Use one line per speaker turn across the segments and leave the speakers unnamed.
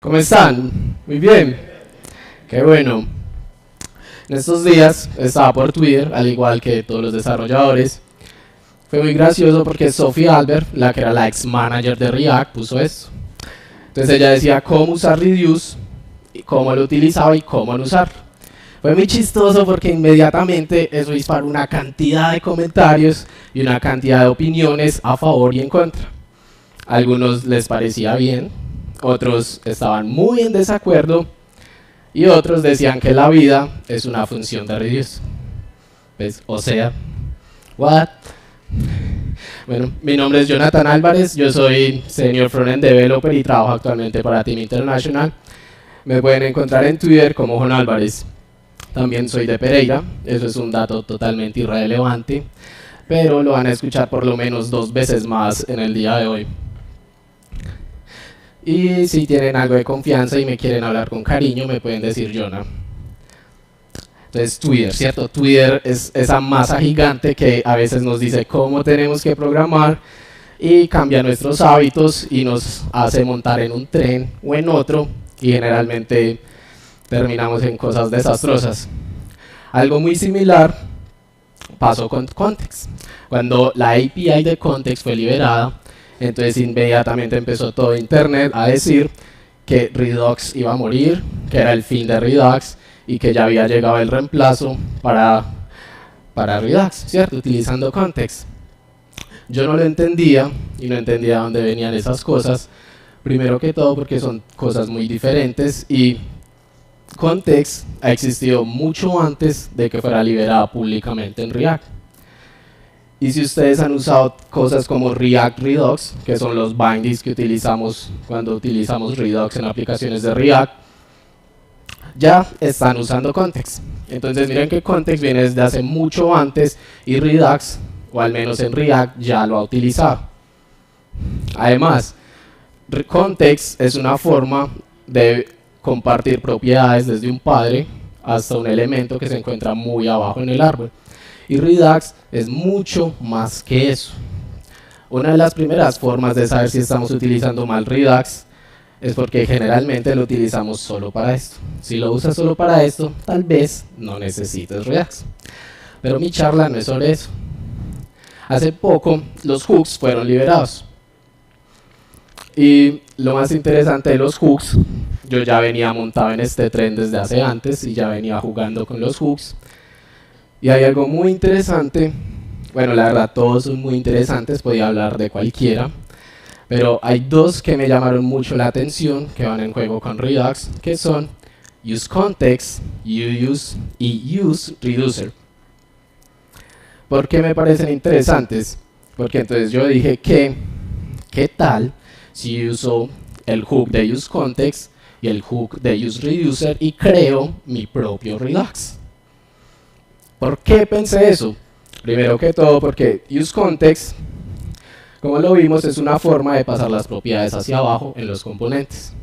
¿Cómo están? Muy bien. Qué bueno. En estos días estaba por Twitter, al igual que todos los desarrolladores. Fue muy gracioso porque Sophie Albert, la que era la ex manager de React, puso esto. Entonces ella decía cómo usar Reduce, y cómo lo utilizaba y cómo no usarlo. Fue muy chistoso porque inmediatamente eso disparó una cantidad de comentarios y una cantidad de opiniones a favor y en contra. A algunos les parecía bien, otros estaban muy en desacuerdo y otros decían que la vida es una función de Reduce. ¿Ves? O sea, what? Bueno, mi nombre es Jonathan Álvarez, yo soy Senior Frontend Developer y trabajo actualmente para Team International. Me pueden encontrar en Twitter como Jon Álvarez. También soy de Pereira, eso es un dato totalmente irrelevante, pero lo van a escuchar por lo menos 2 veces más en el día de hoy. Y si tienen algo de confianza y me quieren hablar con cariño, me pueden decir Jonah. Entonces Twitter, ¿cierto? Twitter es esa masa gigante que a veces nos dice cómo tenemos que programar y cambia nuestros hábitos y nos hace montar en un tren o en otro y generalmente terminamos en cosas desastrosas. Algo muy similar pasó con Context. Cuando la API de Context fue liberada, entonces inmediatamente empezó todo Internet a decir que Redux iba a morir, que era el fin de Redux y que ya había llegado el reemplazo para Redux, ¿cierto? Utilizando Context. Yo no lo entendía y no entendía dónde venían esas cosas. Primero que todo porque son cosas muy diferentes y Context ha existido mucho antes de que fuera liberada públicamente en React. Y si ustedes han usado cosas como React Redux, que son los bindings que utilizamos cuando utilizamos Redux en aplicaciones de React, ya están usando Context. Entonces miren que Context viene desde hace mucho antes y Redux, o al menos en React, ya lo ha utilizado. Además, Context es una forma de compartir propiedades desde un padre hasta un elemento que se encuentra muy abajo en el árbol. Y Redux es mucho más que eso. Una de las primeras formas de saber si estamos utilizando mal Redux es porque generalmente lo utilizamos solo para esto. Si lo usas solo para esto, tal vez no necesites Redux. Pero mi charla no es sobre eso. Hace poco los hooks fueron liberados. Y lo más interesante de los hooks, yo ya venía montado en este tren desde hace antes y ya venía jugando con los hooks. Y hay algo muy interesante, bueno, la verdad todos son muy interesantes, podía hablar de cualquiera, pero hay 2 que me llamaron mucho la atención, que van en juego con Redux, que son useContext y useReducer. ¿Por qué me parecen interesantes? Porque entonces yo dije que, ¿qué tal si uso el hook de useContext y el hook de useReducer y creo mi propio Redux? ¿Por qué pensé eso? Primero que todo porque useContext, como lo vimos, es una forma de pasar las propiedades hacia abajo en los componentes.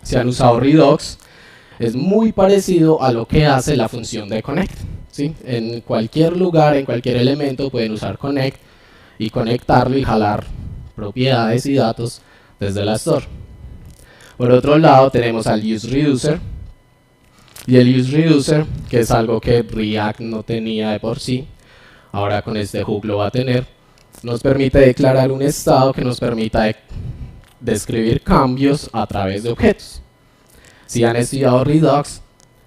Si han usado Redux, es muy parecido a lo que hace la función de connect, ¿sí? En cualquier lugar, en cualquier elemento pueden usar connect y conectarlo y jalar propiedades y datos desde la store. Por otro lado tenemos al useReducer. Y el useReducer, que es algo que React no tenía de por sí, ahora con este hook lo va a tener, nos permite declarar un estado que nos permita describir cambios a través de objetos. Si han estudiado Redux,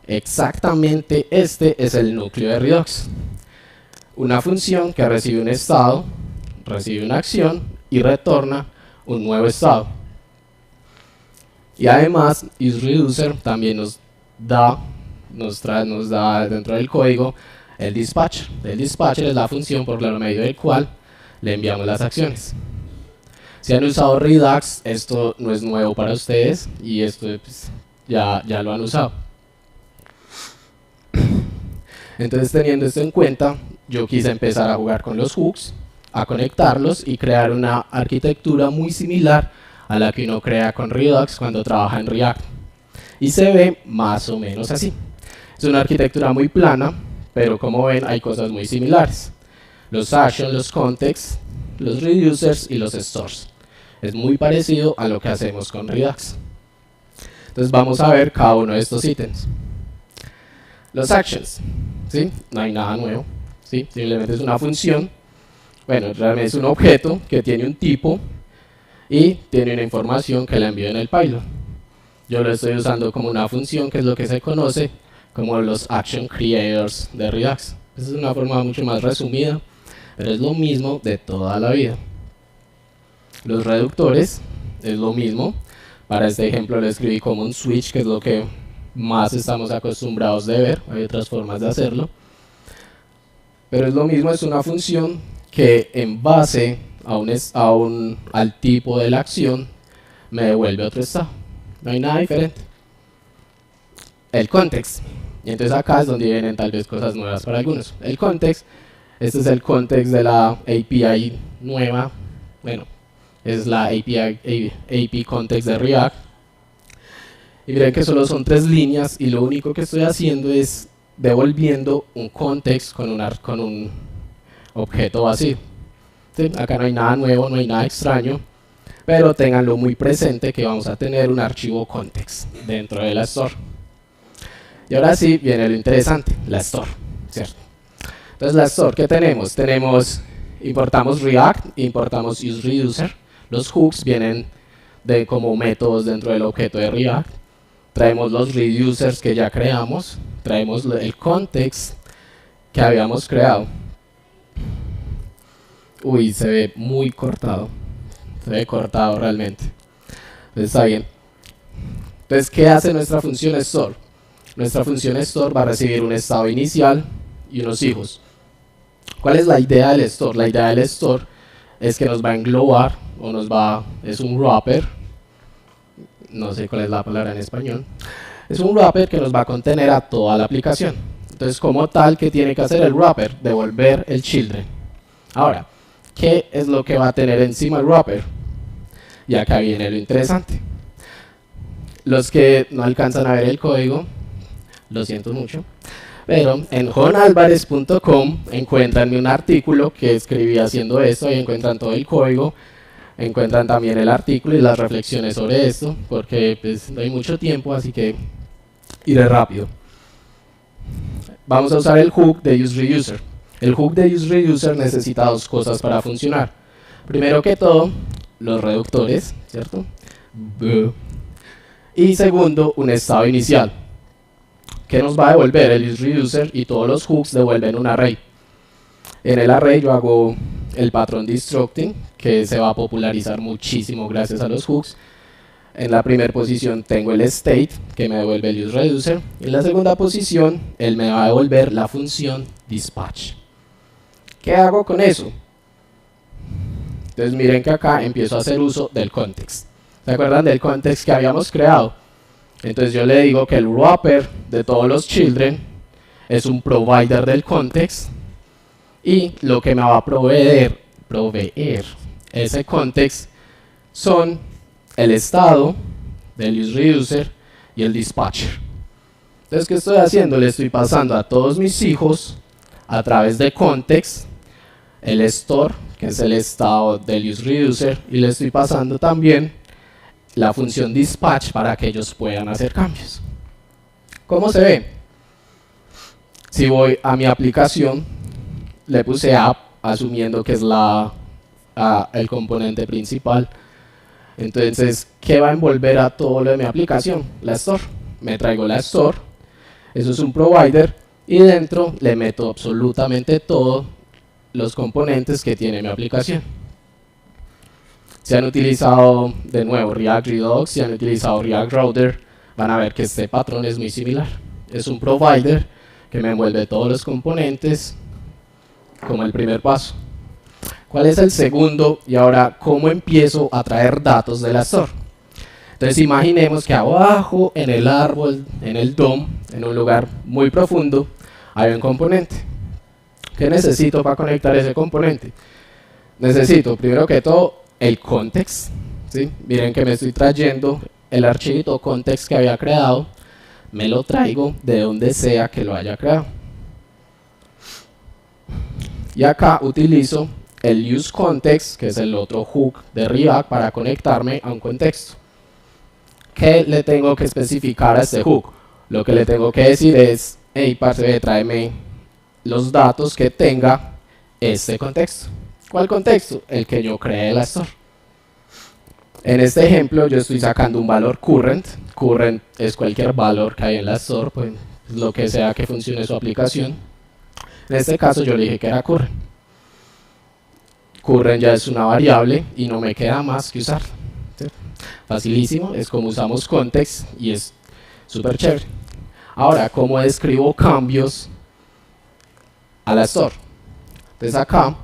exactamente este es el núcleo de Redux. Una función que recibe un estado, recibe una acción y retorna un nuevo estado. Y además, useReducer también nos da dentro del código el dispatcher. El dispatcher es la función por medio del cual le enviamos las acciones. Si han usado Redux, esto no es nuevo para ustedes y esto pues, ya lo han usado. Entonces, teniendo esto en cuenta, yo quise empezar a jugar con los hooks, a conectarlos y crear una arquitectura muy similar a la que uno crea con Redux cuando trabaja en React. Y se ve más o menos así. Es una arquitectura muy plana, pero como ven hay cosas muy similares. Los actions, los contexts, los reducers y los stores. Es muy parecido a lo que hacemos con Redux. Entonces vamos a ver cada uno de estos ítems. Los actions, ¿sí? No hay nada nuevo, ¿sí? Simplemente es una función. Bueno, realmente es un objeto que tiene un tipo y tiene una información que la envío en el payload. Yo lo estoy usando como una función, que es lo que se conoce como los action creators de Redux. Esa es una forma mucho más resumida, pero es lo mismo de toda la vida. Los reductores es lo mismo. Para este ejemplo lo escribí como un switch, que es lo que más estamos acostumbrados de ver. Hay otras formas de hacerlo, pero es lo mismo, es una función que en base al tipo de la acción me devuelve otro estado. No hay nada diferente. El context, y entonces acá es donde vienen tal vez cosas nuevas para algunos. El context, este es el context de la API nueva. Bueno, es la API Context de React. Y miren que solo son 3 líneas y lo único que estoy haciendo es devolviendo un context con un objeto vacío. ¿Sí? Acá no hay nada nuevo, no hay nada extraño, pero ténganlo muy presente que vamos a tener un archivo context dentro de la store. Y ahora sí viene lo interesante, la store, ¿cierto? Entonces la store, ¿qué tenemos? Importamos React, importamos useReducer. Los hooks vienen como métodos dentro del objeto de React. Traemos los reducers que ya creamos, traemos el context que habíamos creado. Uy, se ve muy cortado, se ve cortado realmente. Entonces está bien. Entonces, ¿qué hace nuestra función store? Nuestra función store va a recibir un estado inicial y unos hijos. ¿Cuál es la idea del store? La idea del store es que nos va a englobar, es un wrapper, no sé cuál es la palabra en español, es un wrapper que nos va a contener a toda la aplicación. Entonces, como tal, ¿qué tiene que hacer el wrapper? Devolver el children. Ahora, ¿qué es lo que va a tener encima el wrapper? Y acá viene lo interesante. Los que no alcanzan a ver el código, lo siento mucho, pero en jonalvarez.com encuentran un artículo que escribí haciendo esto, y encuentran todo el código, encuentran también el artículo y las reflexiones sobre esto, porque pues no hay mucho tiempo, así que iré rápido. Vamos a usar el hook de useReducer. El hook de useReducer necesita 2 cosas para funcionar. Primero que todo, los reductores, ¿cierto? Y segundo, un estado inicial, que nos va a devolver el useReducer, y todos los hooks devuelven un array. En el array yo hago el patrón destructing, que se va a popularizar muchísimo gracias a los hooks. En la primera posición tengo el state, que me devuelve el useReducer, y en la segunda posición él me va a devolver la función dispatch. ¿Qué hago con eso? Entonces miren que acá empiezo a hacer uso del context. ¿Se acuerdan del context que habíamos creado? Entonces yo le digo que el wrapper de todos los children es un provider del context, y lo que me va a proveer ese context son el estado del useReducer y el dispatcher. Entonces, ¿qué estoy haciendo? Le estoy pasando a todos mis hijos a través de context el store, que es el estado del useReducer, y le estoy pasando también la función dispatch para que ellos puedan hacer cambios. ¿Cómo se ve? Si voy a mi aplicación, le puse app asumiendo que es el componente principal. Entonces, ¿qué va a envolver a todo lo de mi aplicación? La store. Me traigo la store, eso es un provider, y dentro le meto absolutamente todos los componentes que tiene mi aplicación. Si han utilizado de nuevo React Redux, si han utilizado React Router, van a ver que este patrón es muy similar. Es un provider que me envuelve todos los componentes como el primer paso. ¿Cuál es el segundo? Y ahora, ¿cómo empiezo a traer datos de la store? Entonces imaginemos que abajo en el árbol, en el DOM, en un lugar muy profundo, hay un componente. ¿Qué necesito para conectar ese componente? Necesito primero que todo el context, ¿sí? Miren que me estoy trayendo el archivito context que había creado, me lo traigo de donde sea que lo haya creado. Y acá utilizo el useContext, que es el otro hook de React para conectarme a un contexto. ¿qué le tengo que especificar a este hook? Lo que le tengo que decir es, hey, parce, tráeme los datos que tenga este contexto. ¿Cuál contexto? El que yo creé en la store. En este ejemplo yo estoy sacando un valor current. Current es cualquier valor que hay en la store, pues lo que sea que funcione su aplicación. En este caso yo le dije que era current. Current ya es una variable y no me queda más que usarla. ¿Sí? Facilísimo, es como usamos context y es súper chévere. Ahora, ¿cómo describo cambios a la store? Entonces acá,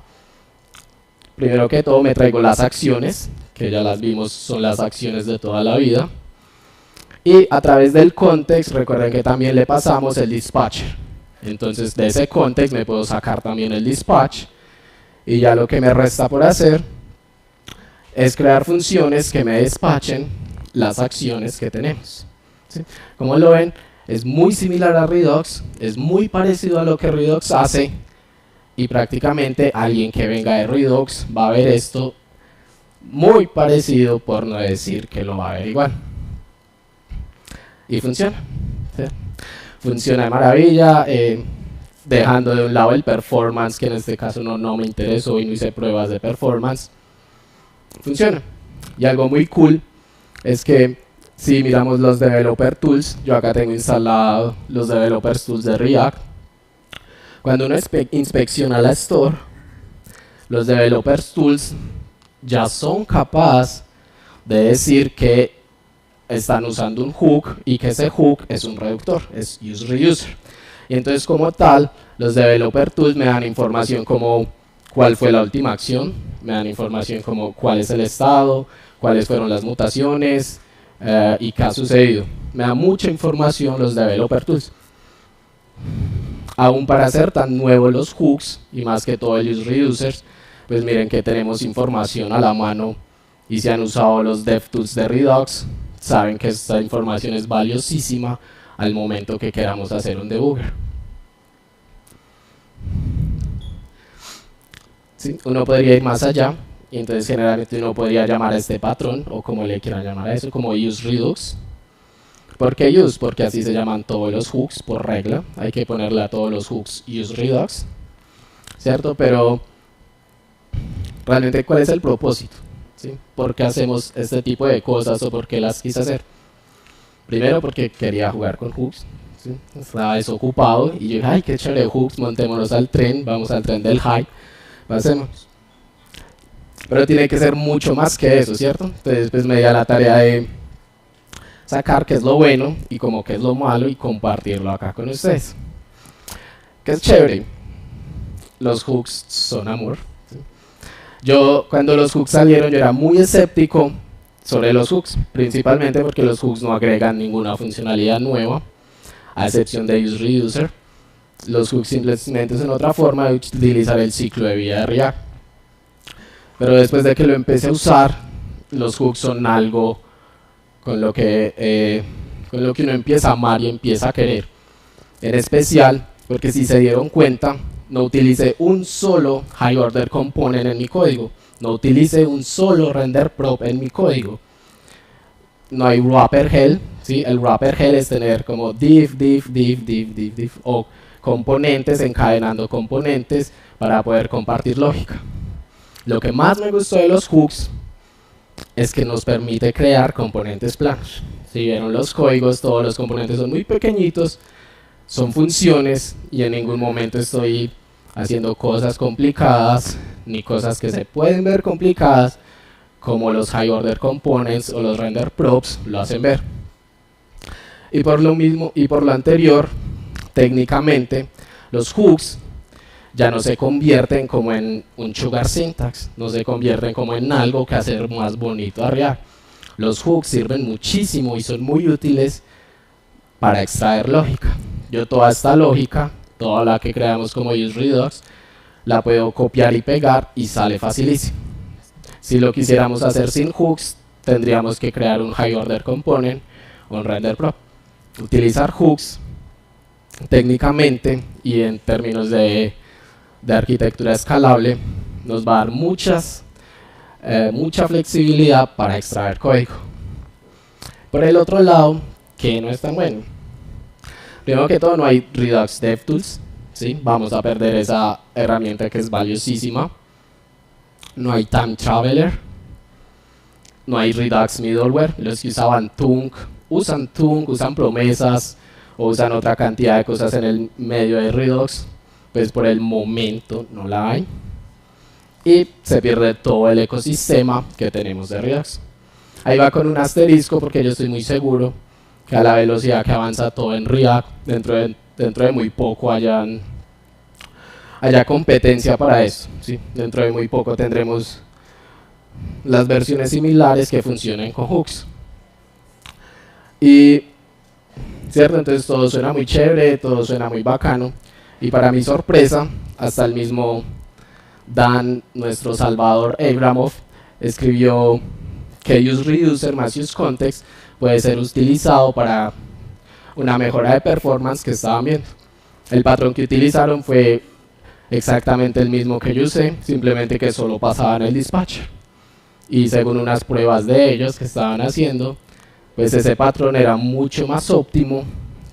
primero que todo me traigo las acciones, que ya las vimos, son las acciones de toda la vida. Y a través del context, recuerden que también le pasamos el dispatcher. Entonces de ese context me puedo sacar también el dispatch. Y ya lo que me resta por hacer es crear funciones que me despachen las acciones que tenemos. ¿Sí? Como lo ven, es muy similar a Redux, es muy parecido a lo que Redux hace. Y prácticamente alguien que venga de Redux va a ver esto muy parecido, por no decir que lo va a ver igual. Y funciona. ¿Sí? Funciona de maravilla, dejando de un lado el performance, que en este caso no me interesó y no hice pruebas de performance. Funciona. Y algo muy cool es que si miramos los developer tools, yo acá tengo instalado los developer tools de React. Cuando uno inspecciona la store, los developer tools ya son capaces de decir que están usando un hook y que ese hook es un reductor, es use-reuser. Y entonces como tal, los developer tools me dan información como cuál fue la última acción, me dan información como cuál es el estado, cuáles fueron las mutaciones y qué ha sucedido. Me da mucha información los developer tools. Aún para ser tan nuevos los hooks y más que todo el use-reusers, pues miren que tenemos información a la mano y si han usado los DevTools de Redux, saben que esta información es valiosísima al momento que queramos hacer un debugger. ¿Sí? Uno podría ir más allá y entonces generalmente uno podría llamar a este patrón o como le quieran llamar a eso, como useRedux. ¿Por qué use? Porque así se llaman todos los hooks por regla. Hay que ponerle a todos los hooks useRedux, ¿cierto? Pero realmente, ¿cuál es el propósito? ¿Sí? ¿Por qué hacemos este tipo de cosas o por qué las quise hacer? Primero porque quería jugar con hooks, ¿sí? Estaba desocupado y yo dije, ay, qué chévere hooks, montémonos al tren, vamos al tren del hype, pasemos. Pero tiene que ser mucho más que eso, ¿cierto? Entonces pues me di a la tarea de sacar qué es lo bueno y como qué es lo malo y compartirlo acá con ustedes. ¿Qué es chévere? Los hooks son amor. ¿Sí? Yo cuando los hooks salieron yo era muy escéptico sobre los hooks, principalmente porque los hooks no agregan ninguna funcionalidad nueva, a excepción de useReducer. Los hooks simplemente son otra forma de utilizar el ciclo de vida de React. Pero después de que lo empecé a usar, los hooks son algo con lo que uno empieza a amar y empieza a querer. En especial, porque si se dieron cuenta, no utilicé un solo high order component en mi código. No utilicé un solo render prop en mi código. No hay wrapper hell, ¿sí? El wrapper hell es tener como div o componentes encadenando componentes para poder compartir lógica. Lo que más me gustó de los hooks es que nos permite crear componentes planos. Si vieron los códigos, todos los componentes son muy pequeñitos, son funciones y en ningún momento estoy haciendo cosas complicadas ni cosas que se pueden ver complicadas como los high order components o los render props lo hacen ver. Y por lo mismo y por lo anterior, técnicamente los hooks ya no se convierten como en un sugar syntax, no se convierten como en algo que hacer más bonito a React. Los hooks sirven muchísimo y son muy útiles para extraer lógica. Yo toda esta lógica, toda la que creamos como useRedux, la puedo copiar y pegar y sale facilísimo. Si lo quisiéramos hacer sin hooks, tendríamos que crear un high order component o un render prop. Utilizar hooks técnicamente y en términos de arquitectura escalable nos va a dar mucha flexibilidad para extraer código. Por el otro lado, que no es tan bueno. Primero que todo, no hay Redux DevTools, ¿sí? Vamos a perder esa herramienta que es valiosísima. No hay Time Traveler, no hay Redux Middleware. Los que usaban Tunk, usan promesas o usan otra cantidad de cosas en el medio de Redux, pues por el momento no la hay. Y se pierde todo el ecosistema que tenemos de Redux. Ahí va con un asterisco porque yo estoy muy seguro que a la velocidad que avanza todo en React, dentro de muy poco haya competencia para eso, ¿sí? Dentro de muy poco tendremos las versiones similares que funcionen con hooks. Y, ¿cierto? Entonces todo suena muy chévere, todo suena muy bacano. Y para mi sorpresa, hasta el mismo Dan, nuestro Salvador Abramov, escribió que useReducer más useContext puede ser utilizado para una mejora de performance que estaban viendo. El patrón que utilizaron fue exactamente el mismo que yo usé, simplemente que solo pasaba en el dispatcher. Y según unas pruebas de ellos que estaban haciendo, pues ese patrón era mucho más óptimo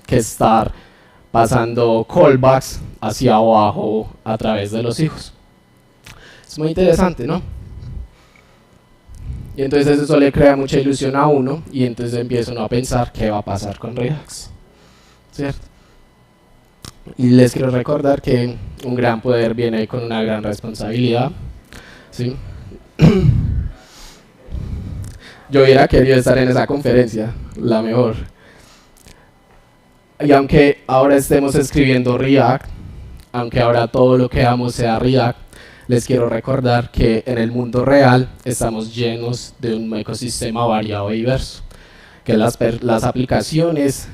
que estar pasando callbacks hacia abajo a través de los hijos. Es muy interesante, ¿no? Y entonces eso le crea mucha ilusión a uno y entonces empieza uno a pensar qué va a pasar con Redux, ¿cierto? Y les quiero recordar que un gran poder viene con una gran responsabilidad, ¿sí? Yo hubiera querido estar en esa conferencia, la mejor. Y aunque ahora estemos escribiendo React, aunque ahora todo lo que hagamos sea React, les quiero recordar que en el mundo real estamos llenos de un ecosistema variado y diverso, que las aplicaciones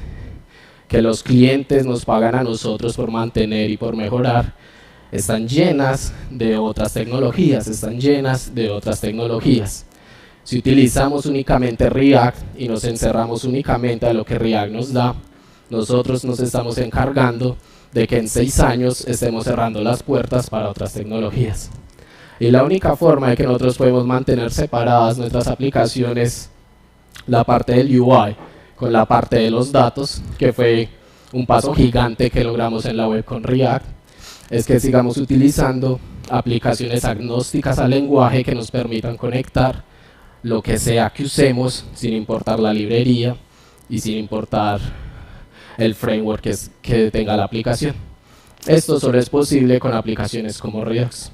que los clientes nos pagan a nosotros por mantener y por mejorar están llenas de otras tecnologías, Si utilizamos únicamente React y nos encerramos únicamente a lo que React nos da, nosotros nos estamos encargando de que en 6 años estemos cerrando las puertas para otras tecnologías. Y la única forma de que nosotros podemos mantener separadas nuestras aplicaciones, la parte del UI con la parte de los datos, que fue un paso gigante que logramos en la web con React, es que sigamos utilizando aplicaciones agnósticas al lenguaje que nos permitan conectar lo que sea que usemos, sin importar la librería y sin importar el framework que tenga la aplicación. Esto solo es posible con aplicaciones como Redux.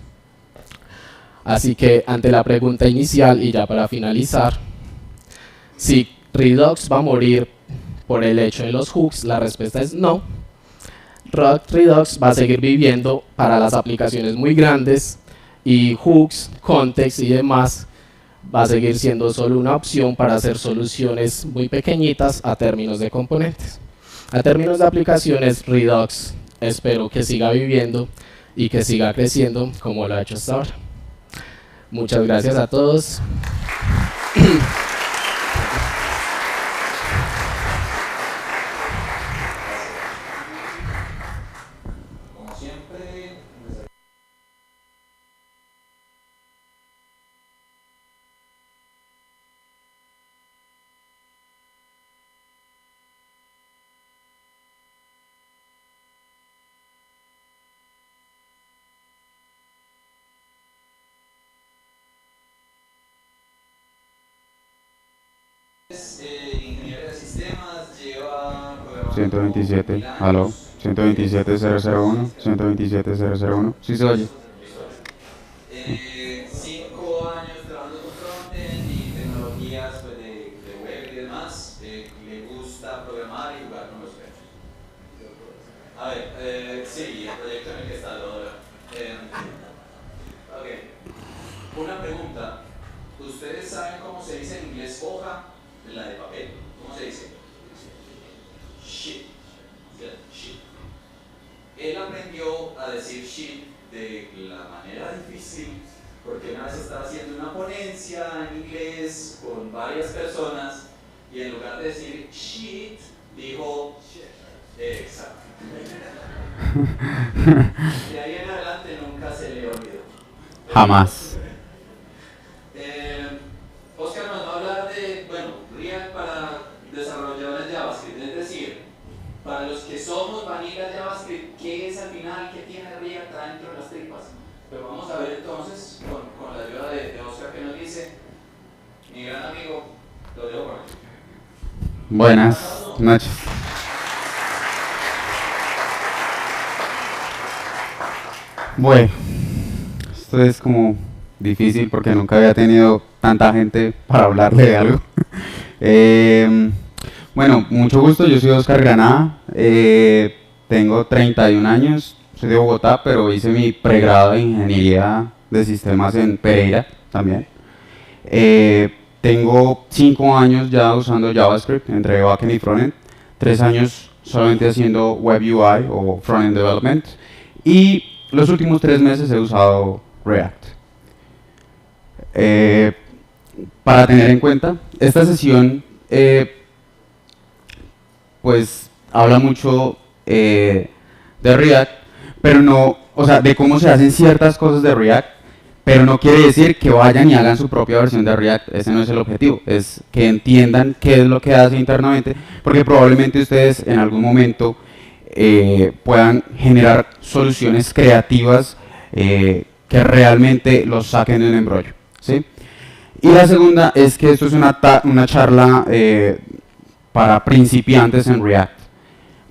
Así que ante la pregunta inicial y ya para finalizar, si Redux va a morir por el hecho de los hooks, la respuesta es no. Redux va a seguir viviendo para las aplicaciones muy grandes y hooks, context y demás va a seguir siendo solo una opción para hacer soluciones muy pequeñitas a términos de componentes. A términos de aplicaciones, Redux espero que siga viviendo y que siga creciendo como lo ha hecho hasta ahora. Muchas gracias a todos.
Como siempre, ingeniero de sistemas, lleva programando
127, aló, 127.001, 127.001, sí se oye.
5 años trabajando con frontend y tecnologías pues, de web y demás. Le gusta programar y jugar con los perros. A ver, sí, el proyecto en el que está lo ok. Una pregunta. ¿Ustedes saben cómo se dice en inglés hoja? La de papel. ¿Cómo se dice? Sheet. Sheet. Él aprendió a decir sheet de la manera difícil porque una vez estaba haciendo una ponencia en inglés con varias personas y en lugar de decir sheet dijo exacto. De ahí en adelante nunca se le olvidó.
Jamás.
Oscar nos va a hablar de, bueno, React para Para los que somos vanilla JavaScript, ¿qué es al final? ¿Qué tiene React adentro de las tripas? Pero vamos a ver entonces, con la ayuda de Oscar, que nos dice, mi gran amigo, lo dejo por aquí.
Buenas noches. Bueno, esto es como difícil porque nunca había tenido tanta gente para hablarle de algo. Bueno, mucho gusto, yo soy Oscar Granada, tengo 31 años, soy de Bogotá, pero hice mi pregrado en Ingeniería de Sistemas en Pereira también. Tengo 5 años ya usando JavaScript entre backend y frontend, 3 años solamente haciendo web UI o frontend development y los últimos 3 meses he usado React. Para tener en cuenta, esta sesión pues habla mucho de React, pero no, o sea, de cómo se hacen ciertas cosas de React, pero no quiere decir que vayan y hagan su propia versión de React. Ese no es el objetivo, es que entiendan qué es lo que hace internamente, porque probablemente ustedes en algún momento puedan generar soluciones creativas que realmente los saquen de un embrollo, ¿sí? Y la segunda es que esto es una charla para principiantes en React,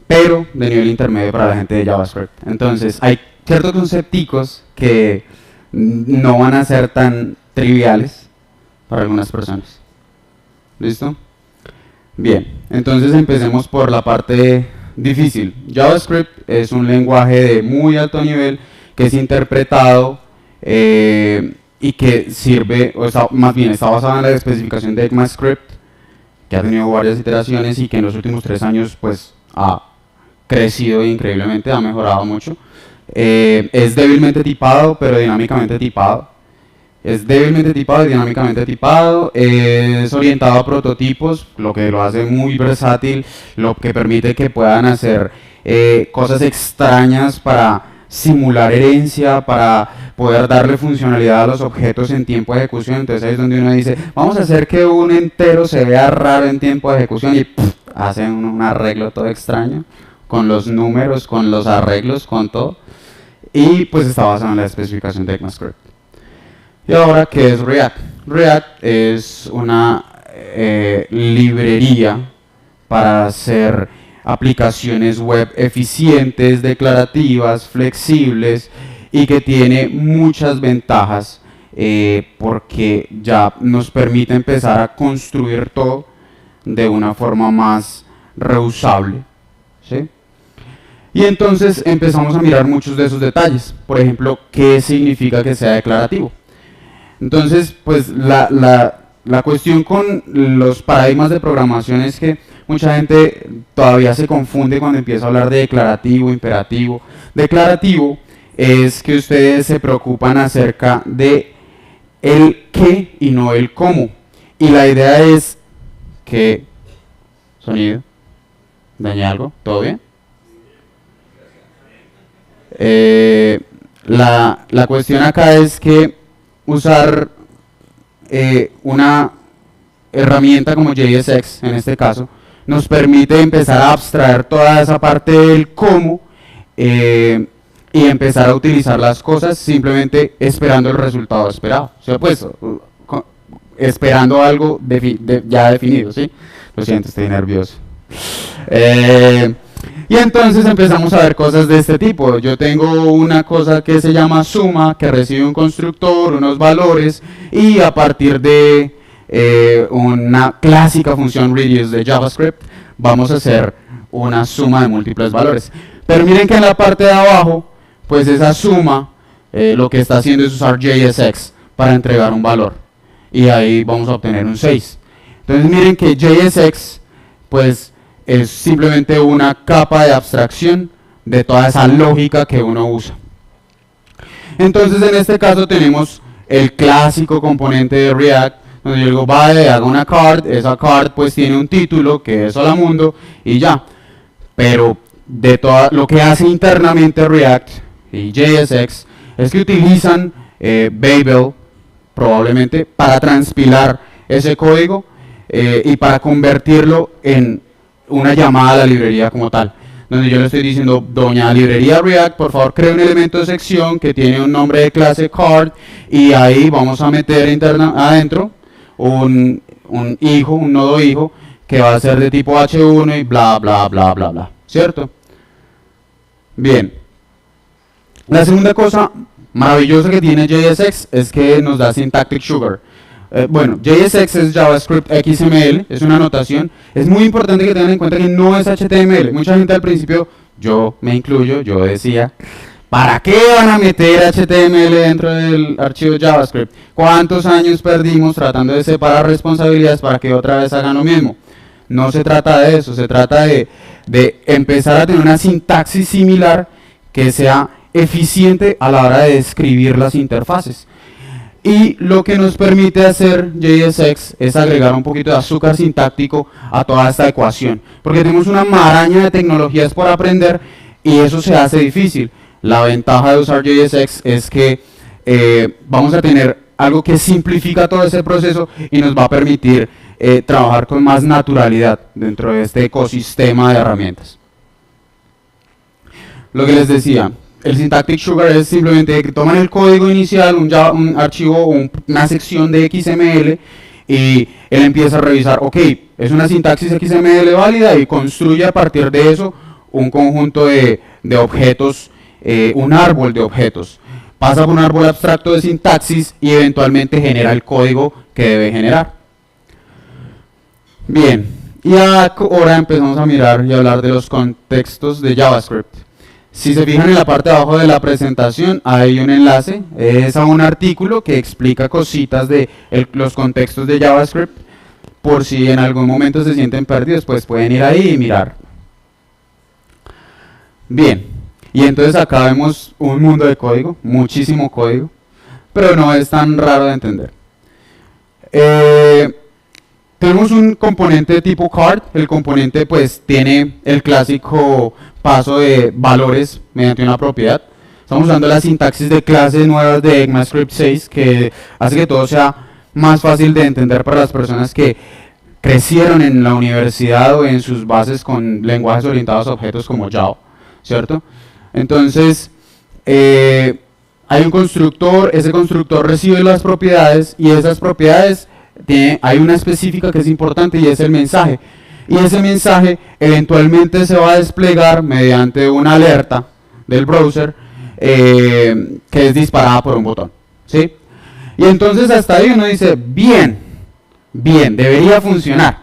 pero de nivel intermedio para la gente de JavaScript. Entonces, hay ciertos concepticos que no van a ser tan triviales para algunas personas. ¿Listo? Bien, entonces empecemos por la parte difícil. JavaScript es un lenguaje de muy alto nivel que es interpretado y que sirve, o sea, más bien está basado en la especificación de ECMAScript, que ha tenido varias iteraciones y que en los últimos 3 años pues ha crecido increíblemente, ha mejorado mucho. Es débilmente tipado, pero dinámicamente tipado. Es débilmente tipado y dinámicamente tipado. Es orientado a prototipos, lo que lo hace muy versátil, lo que permite que puedan hacer cosas extrañas para simular herencia, para poder darle funcionalidad a los objetos en tiempo de ejecución. Entonces ahí es donde uno dice, vamos a hacer que un entero se vea raro en tiempo de ejecución y hacen un arreglo todo extraño con los números, con los arreglos, con todo. Y pues está basado en la especificación de ECMAScript. Y ahora, ¿qué es React? React es una librería para hacer aplicaciones web eficientes, declarativas, flexibles y que tiene muchas ventajas porque ya nos permite empezar a construir todo de una forma más reusable, ¿sí? Y entonces empezamos a mirar muchos de esos detalles. Por ejemplo, ¿qué significa que sea declarativo? Entonces, pues la cuestión con los paradigmas de programación es que mucha gente todavía se confunde cuando empieza a hablar de declarativo, imperativo. Declarativo es que ustedes se preocupan acerca de el qué y no el cómo. Y la idea es que... ¿Sonido? ¿Dañé algo? ¿Todo bien? La cuestión acá es que usar una herramienta como JSX, en este caso, nos permite empezar a abstraer toda esa parte del cómo y empezar a utilizar las cosas simplemente esperando el resultado esperado. O sea, pues, esperando algo ya definido, ¿sí? Lo siento, estoy nervioso. Y entonces empezamos a ver cosas de este tipo. Yo tengo una cosa que se llama suma, que recibe un constructor, unos valores, y a partir de una clásica función reduce de JavaScript, vamos a hacer una suma de múltiples valores. Pero miren que en la parte de abajo, pues esa suma, lo que está haciendo es usar JSX para entregar un valor. Y ahí vamos a obtener un 6. Entonces miren que JSX, pues, es simplemente una capa de abstracción de toda esa lógica que uno usa. Entonces en este caso tenemos el clásico componente de React, donde yo digo, vale, hago una card, esa card pues tiene un título que es Hola Mundo y ya. Pero de todo lo que hace internamente React y JSX es que utilizan Babel probablemente para transpilar ese código y para convertirlo en una llamada a la librería como tal. donde yo le estoy diciendo, doña librería React, por favor cree un elemento de sección que tiene un nombre de clase card, y ahí vamos a meter adentro un nodo hijo, que va a ser de tipo H1 y bla, bla, bla, bla, bla, ¿cierto? Bien. La segunda cosa maravillosa que tiene JSX es que nos da Syntactic Sugar. Bueno, JSX es JavaScript XML, es una notación. Es muy importante que tengan en cuenta que no es HTML. Mucha gente al principio, yo me incluyo, yo decía, ¿para qué van a meter HTML dentro del archivo JavaScript? ¿Cuántos años perdimos tratando de separar responsabilidades para que otra vez hagan lo mismo? No se trata de eso, se trata de empezar a tener una sintaxis similar que sea eficiente a la hora de describir las interfaces. Y lo que nos permite hacer JSX es agregar un poquito de azúcar sintáctico a toda esta ecuación, porque tenemos una maraña de tecnologías por aprender y eso se hace difícil. La ventaja de usar JSX es que vamos a tener algo que simplifica todo ese proceso y nos va a permitir trabajar con más naturalidad dentro de este ecosistema de herramientas. Lo que les decía, el Syntactic Sugar es simplemente que toman el código inicial, un archivo o una sección de XML, y él empieza a revisar, ok, es una sintaxis XML válida, y construye a partir de eso un conjunto de objetos, un árbol de objetos. Pasa por un árbol abstracto de sintaxis y eventualmente genera el código que debe generar. Bien, y ahora empezamos a mirar y hablar de los contextos de JavaScript. Si se fijan en la parte de abajo de la presentación, hay un enlace, es a un artículo que explica cositas de los contextos de JavaScript. Por si en algún momento se sienten perdidos, pues pueden ir ahí y mirar. Bien, y entonces acá vemos un mundo de código, muchísimo código, pero no es tan raro de entender. Tenemos un componente de tipo card. El componente pues tiene el clásico paso de valores mediante una propiedad. Estamos usando la sintaxis de clases nuevas de ECMAScript 6, que hace que todo sea más fácil de entender para las personas que crecieron en la universidad o en sus bases con lenguajes orientados a objetos como Java, ¿cierto? Entonces, hay un constructor, ese constructor recibe las propiedades, y esas propiedades hay una específica que es importante, y es el mensaje. Y ese mensaje eventualmente se va a desplegar mediante una alerta del browser que es disparada por un botón, ¿sí? Y entonces hasta ahí uno dice, bien, debería funcionar.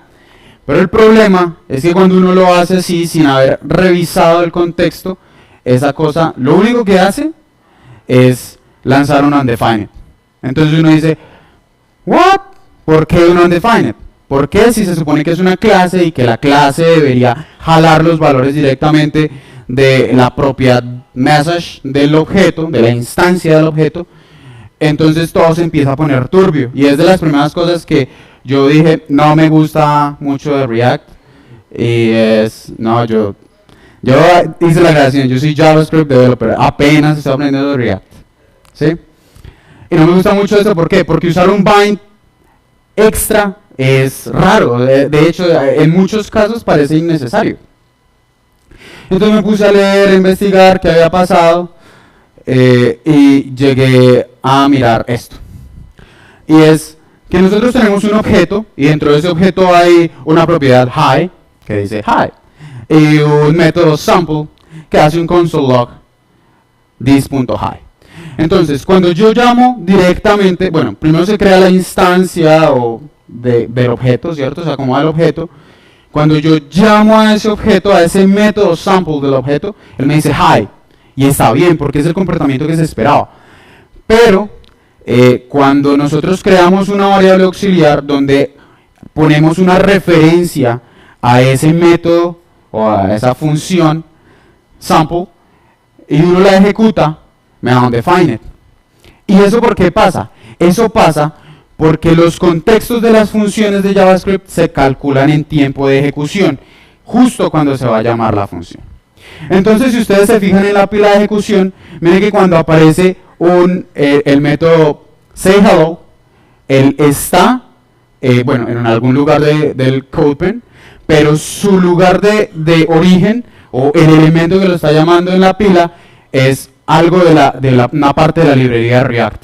Pero el problema es que cuando uno lo hace así, sin haber revisado el contexto, esa cosa, lo único que hace es lanzar un undefined. Entonces uno dice, ¿what? ¿Por qué un undefined? ¿Por qué si se supone que es una clase y que la clase debería jalar los valores directamente de la propiedad message del objeto, de la instancia del objeto? Entonces todo se empieza a poner turbio, y es de las primeras cosas que yo dije, no me gusta mucho de React. Y es, no, yo hice la grabación, yo soy JavaScript developer, apenas estoy aprendiendo de React, ¿sí? Y no me gusta mucho esto, ¿por qué? Porque usar un bind extra es raro, de hecho en muchos casos parece innecesario. Entonces me puse a leer, a investigar qué había pasado, y llegué a mirar esto. Y es que nosotros tenemos un objeto, y dentro de ese objeto hay una propiedad hi, que dice hi, y un método sample que hace un console log this.hi. Entonces, cuando yo llamo directamente, bueno, primero se crea la instancia del objeto, ¿cierto? O sea, como el objeto. Cuando yo llamo a ese objeto, a ese método sample del objeto, él me dice hi. Y está bien, porque es el comportamiento que se esperaba. Pero, cuando nosotros creamos una variable auxiliar donde ponemos una referencia a ese método o a esa función sample, y uno la ejecuta, me da undefined. ¿Y eso por qué pasa? Eso pasa porque los contextos de las funciones de JavaScript se calculan en tiempo de ejecución, justo cuando se va a llamar la función. Entonces, si ustedes se fijan en la pila de ejecución, miren que cuando aparece el método sayHello, él está, bueno, en algún lugar del CodePen, pero su lugar de origen o el elemento que lo está llamando en la pila es algo de una parte de la librería React,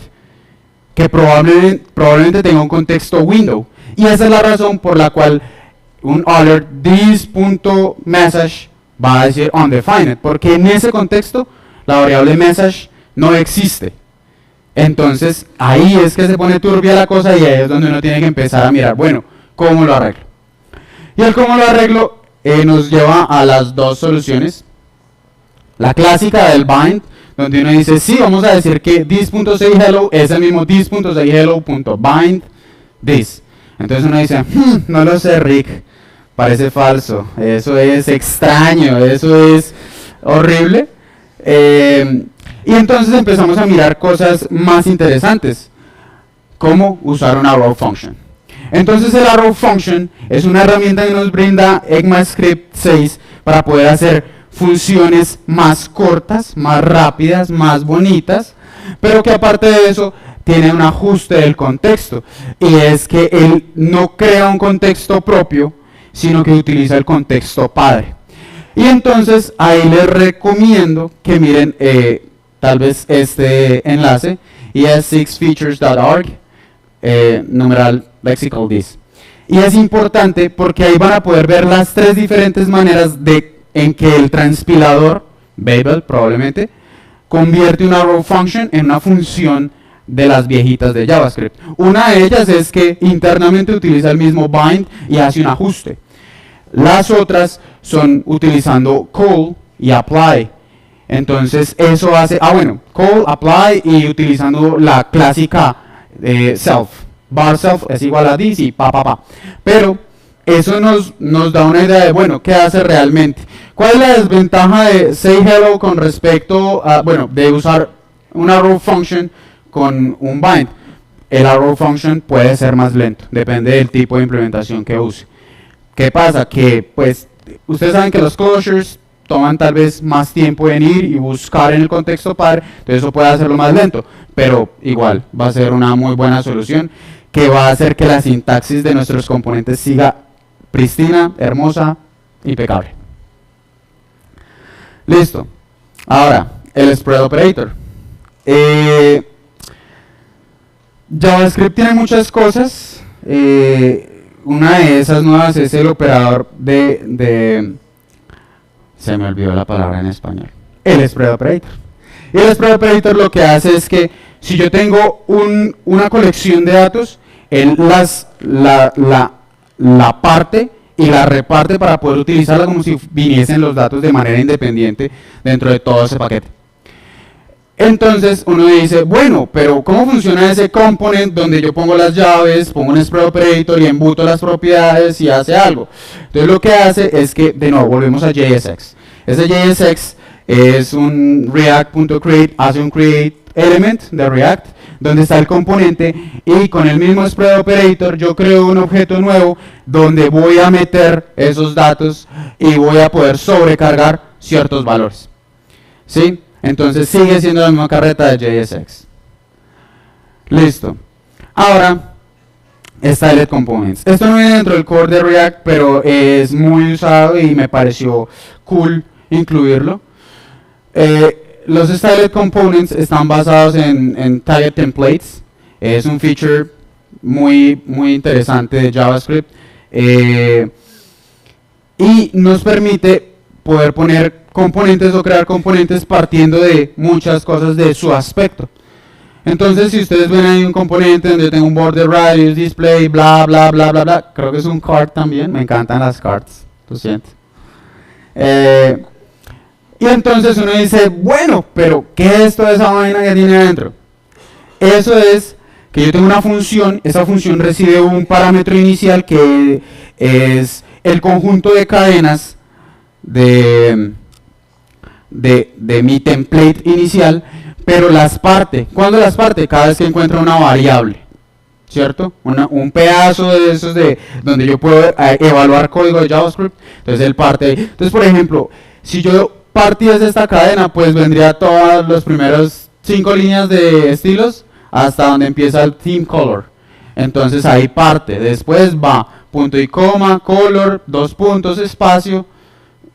que probablemente tenga un contexto window. Y esa es la razón por la cual un alert this.message va a decir undefined, porque en ese contexto la variable message no existe. Entonces ahí es que se pone turbia la cosa y ahí es donde uno tiene que empezar a mirar, bueno, ¿cómo lo arreglo? Y el cómo lo arreglo nos lleva a las dos soluciones. La clásica del bind, donde uno dice, sí, vamos a decir que this.sayHello es el mismo this.sayHello.bind this. Entonces uno dice, no lo sé, Rick, parece falso, eso es extraño, eso es horrible. Y entonces empezamos a mirar cosas más interesantes, como usar una arrow function. Entonces el arrow function es una herramienta que nos brinda ECMAScript 6 para poder hacer funciones más cortas, más rápidas, más bonitas, pero que aparte de eso tiene un ajuste del contexto, y es que él no crea un contexto propio, sino que utiliza el contexto padre. Y entonces ahí les recomiendo que miren tal vez este enlace, es6features.org, numeral lexical this. Y es importante porque ahí van a poder ver las tres diferentes maneras en que el transpilador, Babel probablemente, convierte una arrow function en una función de las viejitas de JavaScript. Una de ellas es que internamente utiliza el mismo bind y hace un ajuste. Las otras son utilizando call y apply. Entonces eso hace, call, apply y utilizando la clásica self. Bar self es igual a this y pa. Pero eso nos da una idea de, bueno, ¿qué hace realmente? ¿Cuál es la desventaja de sayHello con respecto a, de usar una arrow function con un bind? El arrow function puede ser más lento, depende del tipo de implementación que use. ¿Qué pasa? Que, pues, ustedes saben que los closures toman tal vez más tiempo en ir y buscar en el contexto padre, entonces eso puede hacerlo más lento, pero igual va a ser una muy buena solución que va a hacer que la sintaxis de nuestros componentes siga pristina, hermosa, impecable. Listo. Ahora, el spread operator. JavaScript tiene muchas cosas. Una de esas nuevas es el operador se me olvidó la palabra en español. El spread operator. Y el spread operator lo que hace es que si yo tengo una colección de datos, él la parte y la reparte para poder utilizarla como si viniesen los datos de manera independiente dentro de todo ese paquete. Entonces uno dice, bueno, pero ¿cómo funciona ese component donde yo pongo las llaves, pongo un spread operator y embuto las propiedades y hace algo? Entonces lo que hace es que, de nuevo, volvemos a JSX. Ese JSX es un react.create, hace un create element de React, donde está el componente, y con el mismo spread operator yo creo un objeto nuevo donde voy a meter esos datos y voy a poder sobrecargar ciertos valores. ¿Sí? Entonces sigue siendo la misma carreta de JSX. Listo. Ahora, Styled Components. Esto no viene dentro del core de React, pero es muy usado y me pareció cool incluirlo. Los Styled Components están basados en Tagged Templates. Es un feature muy interesante de JavaScript. Y nos permite poder poner componentes o crear componentes partiendo de muchas cosas de su aspecto. Entonces, si ustedes ven ahí un componente donde tengo un border radius, display, bla, bla, bla, bla, bla, creo que es un card también, me encantan las cards, lo siento. Y entonces uno dice, bueno, pero ¿qué es toda esa vaina que tiene adentro? Eso es que yo tengo una función, esa función recibe un parámetro inicial que es el conjunto de cadenas de mi template inicial, pero las parte. ¿Cuándo las parte? Cada vez que encuentro una variable, ¿cierto? Un pedazo de esos donde yo puedo evaluar código de JavaScript, entonces él parte. Entonces, por ejemplo, si yo partiese esta cadena, pues vendría todas las primeras 5 líneas de estilos hasta donde empieza el theme color. Entonces ahí parte. Después va punto y coma, color, 2 puntos, espacio,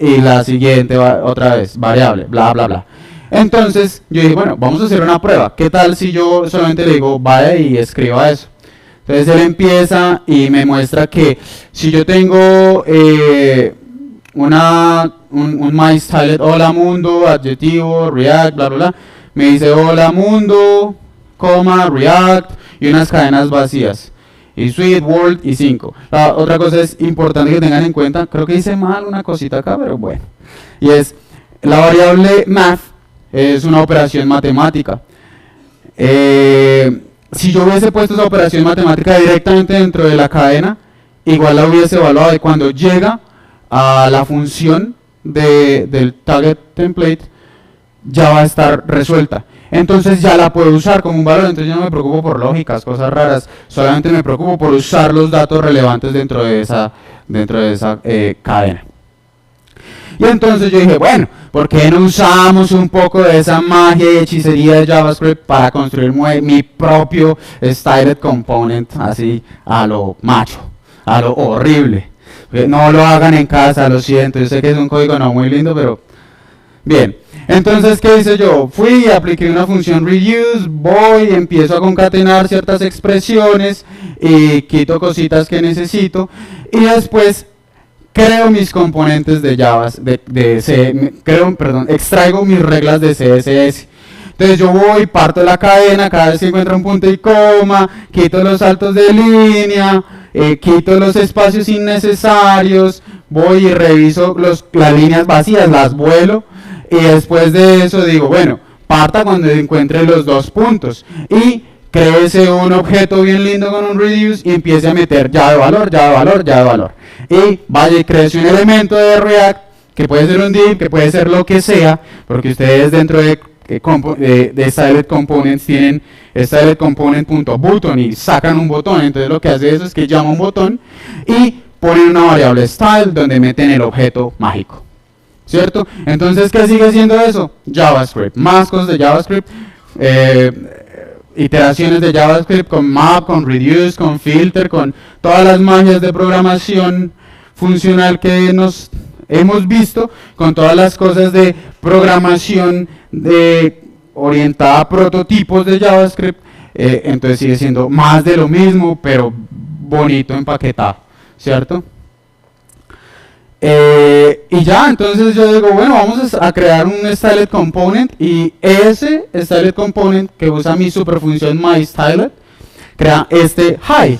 y la siguiente otra vez, variable, bla, bla, bla. Entonces yo dije, bueno, vamos a hacer una prueba. ¿Qué tal si yo solamente le digo, vaya y escriba eso? Entonces él empieza y me muestra que si yo tengo un MyStyled, hola mundo, adjetivo, React, bla, bla, bla, me dice hola mundo, coma, React y unas cadenas vacías. Y Sweet, World y 5. La otra cosa es importante que tengan en cuenta, creo que hice mal una cosita acá, pero bueno. Y es, la variable math es una operación matemática. Si yo hubiese puesto esa operación matemática directamente dentro de la cadena, igual la hubiese evaluado y cuando llega a la función del target template, ya va a estar resuelta. Entonces ya la puedo usar como un valor, entonces yo no me preocupo por lógicas, cosas raras, solamente me preocupo por usar los datos relevantes dentro de esa cadena. Y entonces yo dije, bueno, ¿por qué no usamos un poco de esa magia y hechicería de JavaScript para construir mi propio styled component así a lo macho, a lo horrible? No lo hagan en casa, lo siento, yo sé que es un código no muy lindo, pero bien. Entonces, ¿qué hice yo? Fui, apliqué una función reuse, voy, empiezo a concatenar ciertas expresiones y quito cositas que necesito y después creo mis componentes de Java, extraigo mis reglas de CSS. Entonces yo voy, parto la cadena, cada vez que encuentro un punto y coma, quito los saltos de línea, quito los espacios innecesarios, voy y reviso las líneas vacías, las vuelo. Y después de eso digo, bueno, parta cuando encuentre los dos puntos y créese un objeto bien lindo con un reduce y empiece a meter llave valor, llave valor, llave valor. Y vaya y créese un elemento de React, que puede ser un div, que puede ser lo que sea, porque ustedes dentro de styled components tienen styled component.button y sacan un botón. Entonces lo que hace eso es que llama un botón y ponen una variable style donde meten el objeto mágico. ¿Cierto? Entonces, ¿qué sigue siendo eso? JavaScript. Más cosas de JavaScript. Iteraciones de JavaScript con map, con reduce, con filter, con todas las magias de programación funcional que nos hemos visto, con todas las cosas de programación orientada a prototipos de JavaScript. Entonces sigue siendo más de lo mismo, pero bonito empaquetado. ¿Cierto? Y ya, entonces yo digo, bueno, vamos a crear un styled component y ese styled component que usa mi superfunción myStyled crea este hi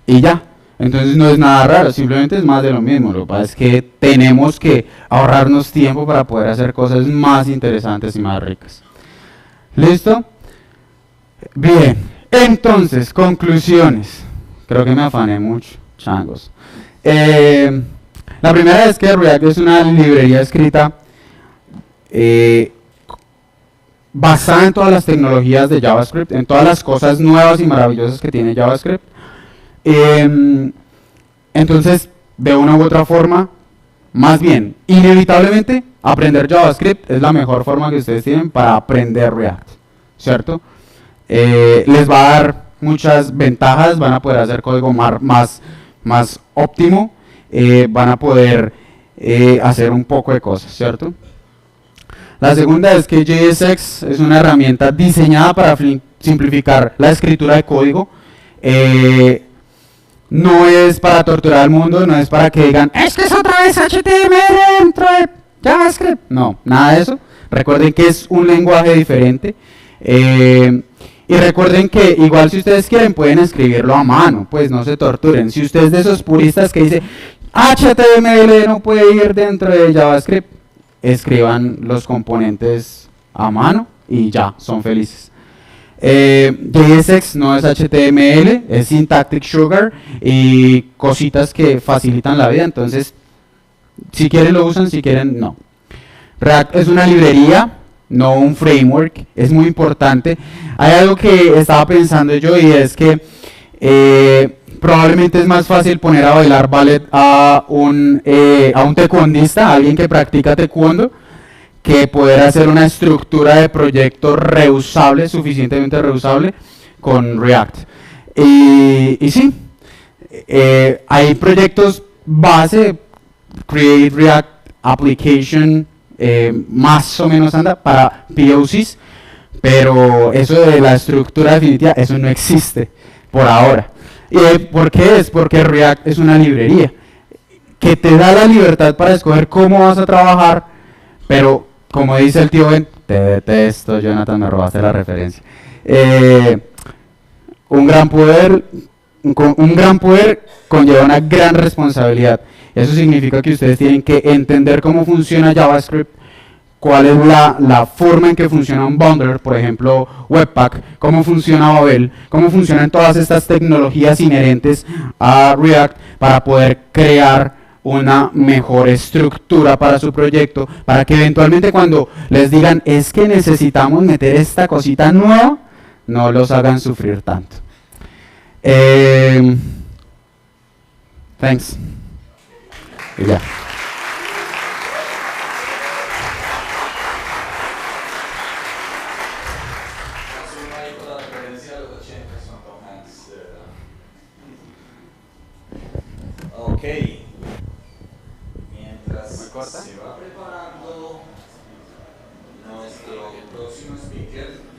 y ya. Entonces no es nada raro, simplemente es más de lo mismo. Lo que pasa es que tenemos que ahorrarnos tiempo para poder hacer cosas más interesantes y más ricas. ¿Listo? Bien, entonces, conclusiones. Creo que me afané mucho, changos. La primera es que React es una librería escrita basada en todas las tecnologías de JavaScript, en todas las cosas nuevas y maravillosas que tiene JavaScript. Entonces, de una u otra forma, más bien, inevitablemente, aprender JavaScript es la mejor forma que ustedes tienen para aprender React, ¿cierto? Les va a dar muchas ventajas, van a poder hacer código más óptimo. Van a poder hacer un poco de cosas, ¿cierto? La segunda es que JSX es una herramienta diseñada para simplificar la escritura de código. No es para torturar al mundo, no es para que digan, es que es otra vez HTML dentro de JavaScript. No, nada de eso. Recuerden que es un lenguaje diferente. Y recuerden que igual si ustedes quieren pueden escribirlo a mano, pues no se torturen. Si usted es de esos puristas que dice HTML no puede ir dentro de JavaScript, escriban los componentes a mano y ya, son felices. JSX no es HTML, es Syntactic Sugar y cositas que facilitan la vida, entonces si quieren lo usan, si quieren no. React es una librería, no un framework, es muy importante. Hay algo que estaba pensando yo y es que probablemente es más fácil poner a bailar ballet a un taekwondista, a alguien que practica taekwondo, que poder hacer una estructura de proyecto reusable, suficientemente reusable, con React. Y sí, hay proyectos base, Create React application más o menos anda para POCs, pero eso de la estructura definitiva, eso no existe por ahora. ¿Por qué es? Porque React es una librería que te da la libertad para escoger cómo vas a trabajar, pero como dice el tío Ben, te detesto, Jonathan, me robaste la referencia. Un gran poder conlleva una gran responsabilidad. Eso significa que ustedes tienen que entender cómo funciona JavaScript, cuál es la forma en que funciona un bundler, por ejemplo Webpack, cómo funciona Babel, cómo funcionan todas estas tecnologías inherentes a React para poder crear una mejor estructura para su proyecto, para que eventualmente cuando les digan es que necesitamos meter esta cosita nueva, no los hagan sufrir tanto. Thanks. Y ya.
Ok. Mientras se va preparando nuestro próximo speaker.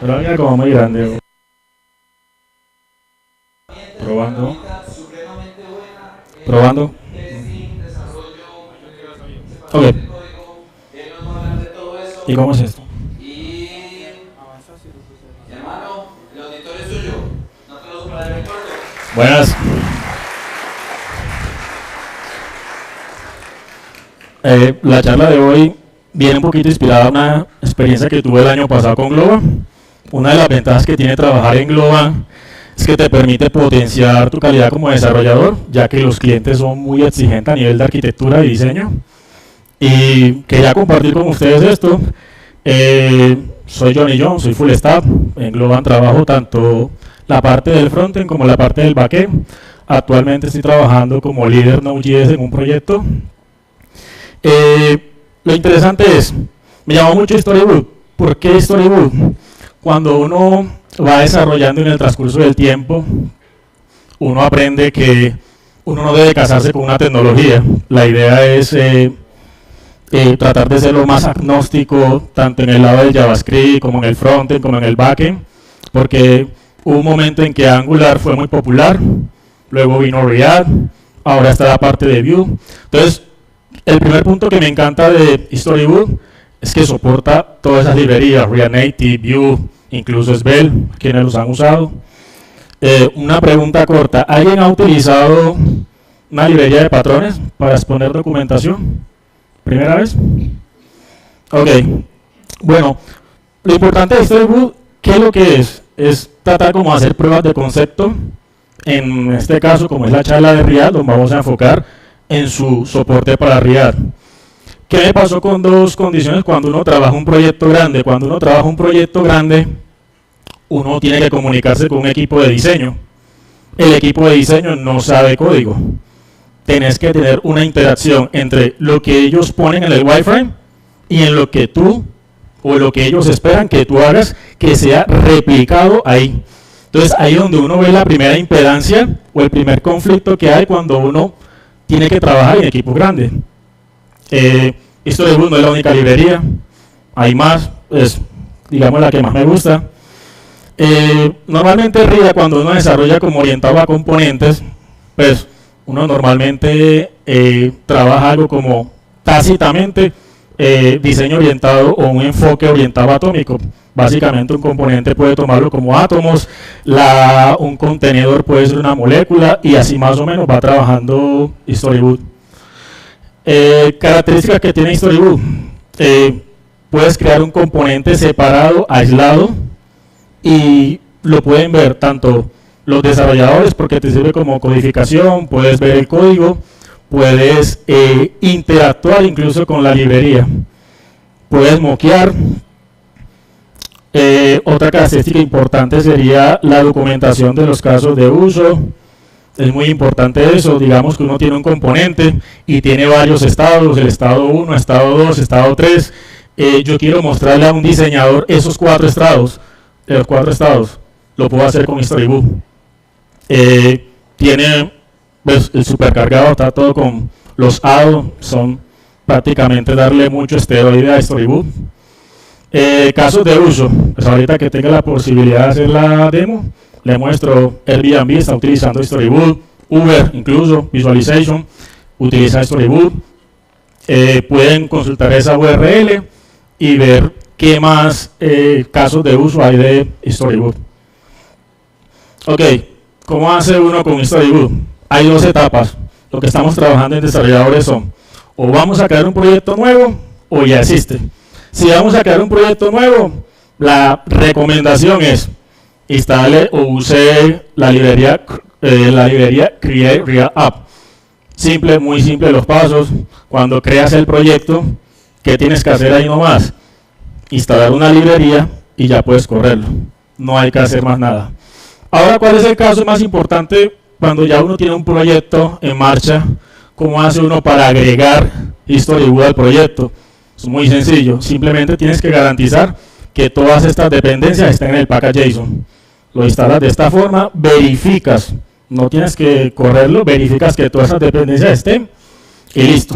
Pero mira como muy grande. Probando. Probando. Ok. ¿Y cómo es esto?
Hermano, el auditorio es suyo. No te lo uso para el recuerdo.
Buenas. La charla de hoy viene un poquito inspirada a una experiencia que tuve el año pasado con Glova. Una de las ventajas que tiene trabajar en Glova es que te permite potenciar tu calidad como desarrollador, ya que los clientes son muy exigentes a nivel de arquitectura y diseño. Y quería compartir con ustedes esto. Soy Johnny John, soy full stack. En Glova trabajo tanto la parte del frontend como la parte del backend. Actualmente estoy trabajando como líder Node.js en un proyecto. Lo interesante es, me llamó mucho Storybook. ¿Por qué Storybook? Cuando uno va desarrollando en el transcurso del tiempo, uno aprende que uno no debe casarse con una tecnología. La idea es tratar de ser lo más agnóstico, tanto en el lado del JavaScript, como en el frontend, como en el backend, porque hubo un momento en que Angular fue muy popular, luego vino React, ahora está la parte de Vue. Entonces, el primer punto que me encanta de Storybook es que soporta todas esas librerías, React Native, Vue, incluso Svelte, quienes los han usado. Una pregunta corta, ¿alguien ha utilizado una librería de patrones para exponer documentación? ¿Primera vez? Ok, bueno, lo importante de Storybook, ¿qué es lo que es? Es tratar como hacer pruebas de concepto. En este caso, como es la charla de React, nos vamos a enfocar en su soporte para React. ¿Qué me pasó con dos condiciones cuando uno trabaja un proyecto grande? Cuando uno trabaja un proyecto grande, uno tiene que comunicarse con un equipo de diseño. El equipo de diseño no sabe código. Tenés que tener una interacción entre lo que ellos ponen en el wireframe y en lo que tú o lo que ellos esperan que tú hagas, que sea replicado ahí. Entonces ahí es donde uno ve la primera impedancia o el primer conflicto que hay cuando uno tiene que trabajar en equipo grande. Storybook no es la única librería, hay más, es digamos la que más me gusta. Normalmente RIA, cuando uno desarrolla como orientado a componentes, pues uno normalmente trabaja algo como tácitamente diseño orientado o un enfoque orientado a atómico. Básicamente un componente puede tomarlo como átomos, un contenedor puede ser una molécula y así más o menos va trabajando Storyboot. Características que tiene Storyboot. Puedes crear un componente separado, aislado, y lo pueden ver tanto los desarrolladores porque te sirve como codificación, puedes ver el código, puedes interactuar incluso con la librería, puedes moquear. Otra característica importante sería la documentación de los casos de uso. Es muy importante eso, digamos que uno tiene un componente y tiene varios estados, el estado 1, estado 2, estado 3. Yo quiero mostrarle a un diseñador esos 4 estados, los 4 estados, lo puedo hacer con Storyboot. Tiene pues, el supercargado, está todo con los add-ons, son prácticamente darle mucho esteroide a Storyboot. Casos de uso, pues ahorita que tenga la posibilidad de hacer la demo, le muestro Airbnb, está utilizando Storyboot, Uber incluso, Visualization, utiliza Storyboot. Pueden consultar esa URL y ver qué más casos de uso hay de Storyboot. Ok, ¿cómo hace uno con Storyboot? Hay 2 etapas. Lo que estamos trabajando en desarrolladores son, o vamos a crear un proyecto nuevo, o ya existe. Si vamos a crear un proyecto nuevo, la recomendación es instale o use la librería Create React App. Simple, muy simple los pasos. Cuando creas el proyecto, ¿qué tienes que hacer ahí nomás? Instalar una librería y ya puedes correrlo. No hay que hacer más nada. Ahora, ¿cuál es el caso más importante cuando ya uno tiene un proyecto en marcha? ¿Cómo hace uno para agregar Storyboot al proyecto? Es muy sencillo, simplemente tienes que garantizar que todas estas dependencias estén en el package JSON. Lo instalas de esta forma, verificas, no tienes que correrlo, verificas que todas estas dependencias estén y listo.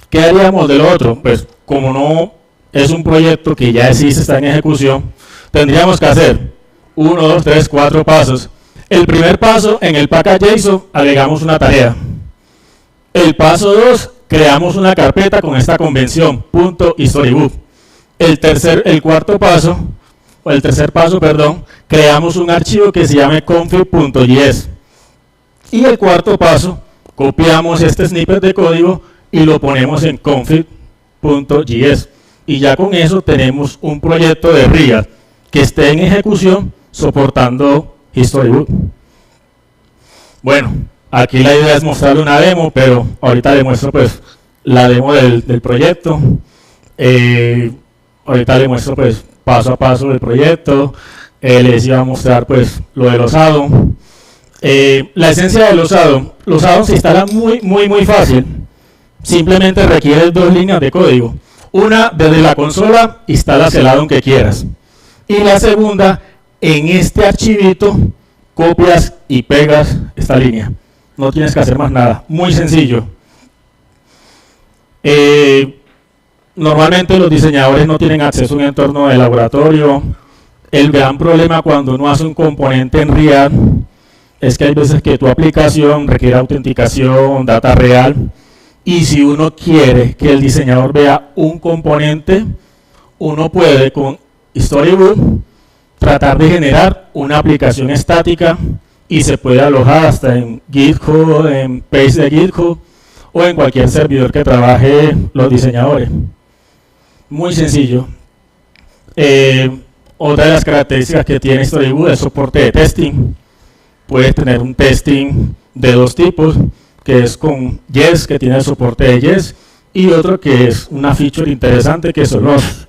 ¿Qué haríamos de lo otro? Pues como no es un proyecto que ya existe, está en ejecución, tendríamos que hacer 1, 2, 3, 4 pasos. El primer paso, en el package JSON agregamos una tarea. El paso 2, creamos una carpeta con esta convención, .storyboot. El tercer paso, creamos un archivo que se llame config.js. Y el cuarto paso, copiamos este snippet de código y lo ponemos en config.js. Y ya con eso tenemos un proyecto de React que esté en ejecución soportando Storyboot. Bueno, aquí la idea es mostrarle una demo, pero ahorita le muestro pues la demo del proyecto. Ahorita le muestro pues paso a paso del proyecto. Les iba a mostrar pues lo de los add-ons. La esencia de los add-ons se instalan muy fácil. Simplemente requiere 2 líneas de código. Una, desde la consola instalas el add-on que quieras. Y la segunda, en este archivito copias y pegas esta línea. No tienes que hacer más nada. Muy sencillo. Normalmente los diseñadores no tienen acceso a un entorno de laboratorio. El gran problema cuando uno hace un componente en React es que hay veces que tu aplicación requiere autenticación, data real, y si uno quiere que el diseñador vea un componente, uno puede con Storyboot tratar de generar una aplicación estática y se puede alojar hasta en GitHub, en page de GitHub o en cualquier servidor que trabaje los diseñadores. Muy sencillo. Otra de las características que tiene Storyboot es soporte de testing. Puedes tener un testing de 2 tipos, que es con Yes, que tiene el soporte de Yes, y otro que es una feature interesante, que son los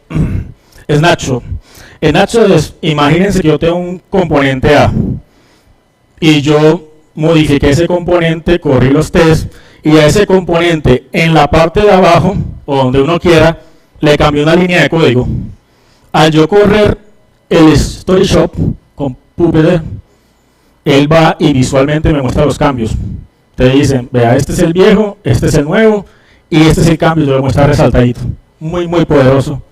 snapshot. Snapshot es, imagínense que yo tengo un componente A, y yo modifiqué ese componente, corrí los tests, y a ese componente en la parte de abajo, o donde uno quiera, le cambié una línea de código. Al yo correr el StoryShop con Puppet, él va y visualmente me muestra los cambios. Te dicen, vea, este es el viejo, este es el nuevo, y este es el cambio, yo lo muestra resaltadito. Muy poderoso.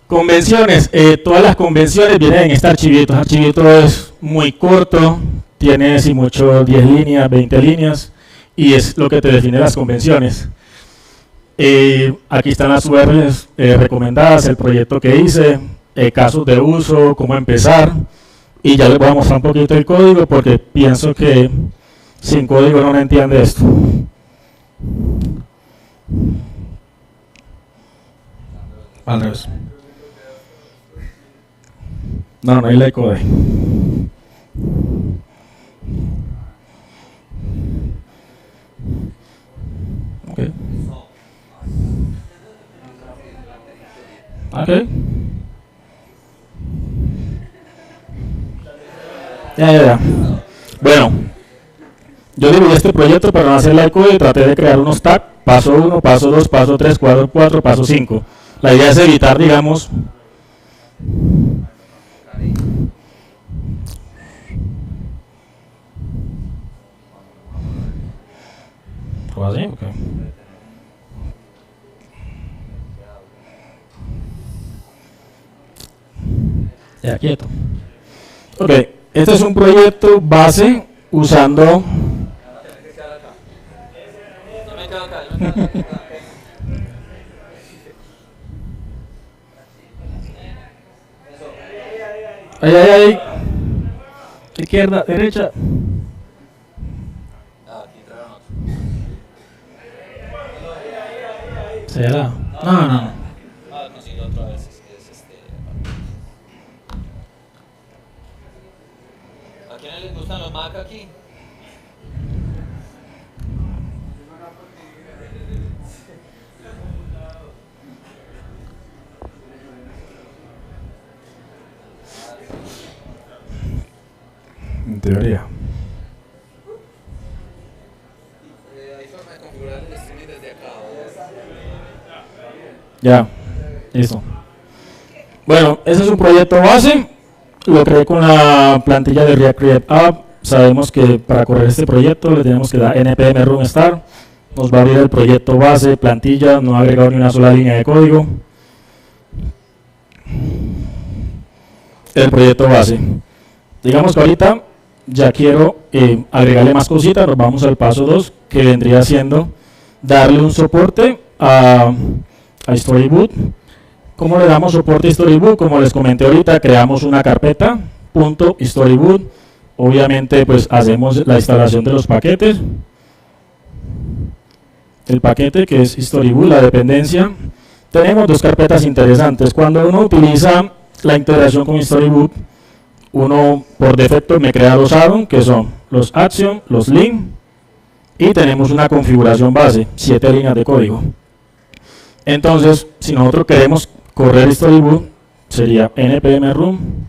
Convenciones. Todas las convenciones vienen en este archivito. Este archivito es muy corto, tiene si mucho 10 líneas, 20 líneas, y es lo que te define las convenciones. Aquí están las URLs recomendadas, el proyecto que hice, casos de uso, cómo empezar, y ya les voy a mostrar un poquito el código porque pienso que sin código no me entiende esto. Al revés. No hay la code. Okay. Okay. Ya. Bueno, yo dividí este proyecto para no hacer la code y traté de crear unos tags, paso 1, paso 2, paso 3, paso 4, paso 5. La idea es evitar, digamos, ¿así? Okay. Ya, quieto. Ok, este es un proyecto base usando... Ay. Izquierda, derecha. ¿Será? No.
Consigo otra vez. ¿A quiénes les gustan los Mac aquí?
En teoría.
Hay forma de configurar el streaming desde acá.
Ya, listo. Bueno, ese es un proyecto base. Lo creé con la plantilla de React Create App. Sabemos que para correr este proyecto le tenemos que dar npm run start. Nos va a abrir el proyecto base, plantilla, no ha agregado ni una sola línea de código. El proyecto base. Digamos que ahorita ya quiero agregarle más cositas. Nos vamos al paso 2, que vendría siendo darle un soporte a Storyboot. ¿Cómo le damos soporte a Storyboot? Como les comenté ahorita, creamos una carpeta .storyboot. Obviamente pues hacemos la instalación de los paquetes. El paquete que es Storyboot, la dependencia. Tenemos dos carpetas interesantes. Cuando uno utiliza la integración con Storyboot, uno por defecto me crea los add-ons, que son los action, los link, y tenemos una configuración base, 7 líneas de código. Entonces, si nosotros queremos correr Storyboot, sería npm run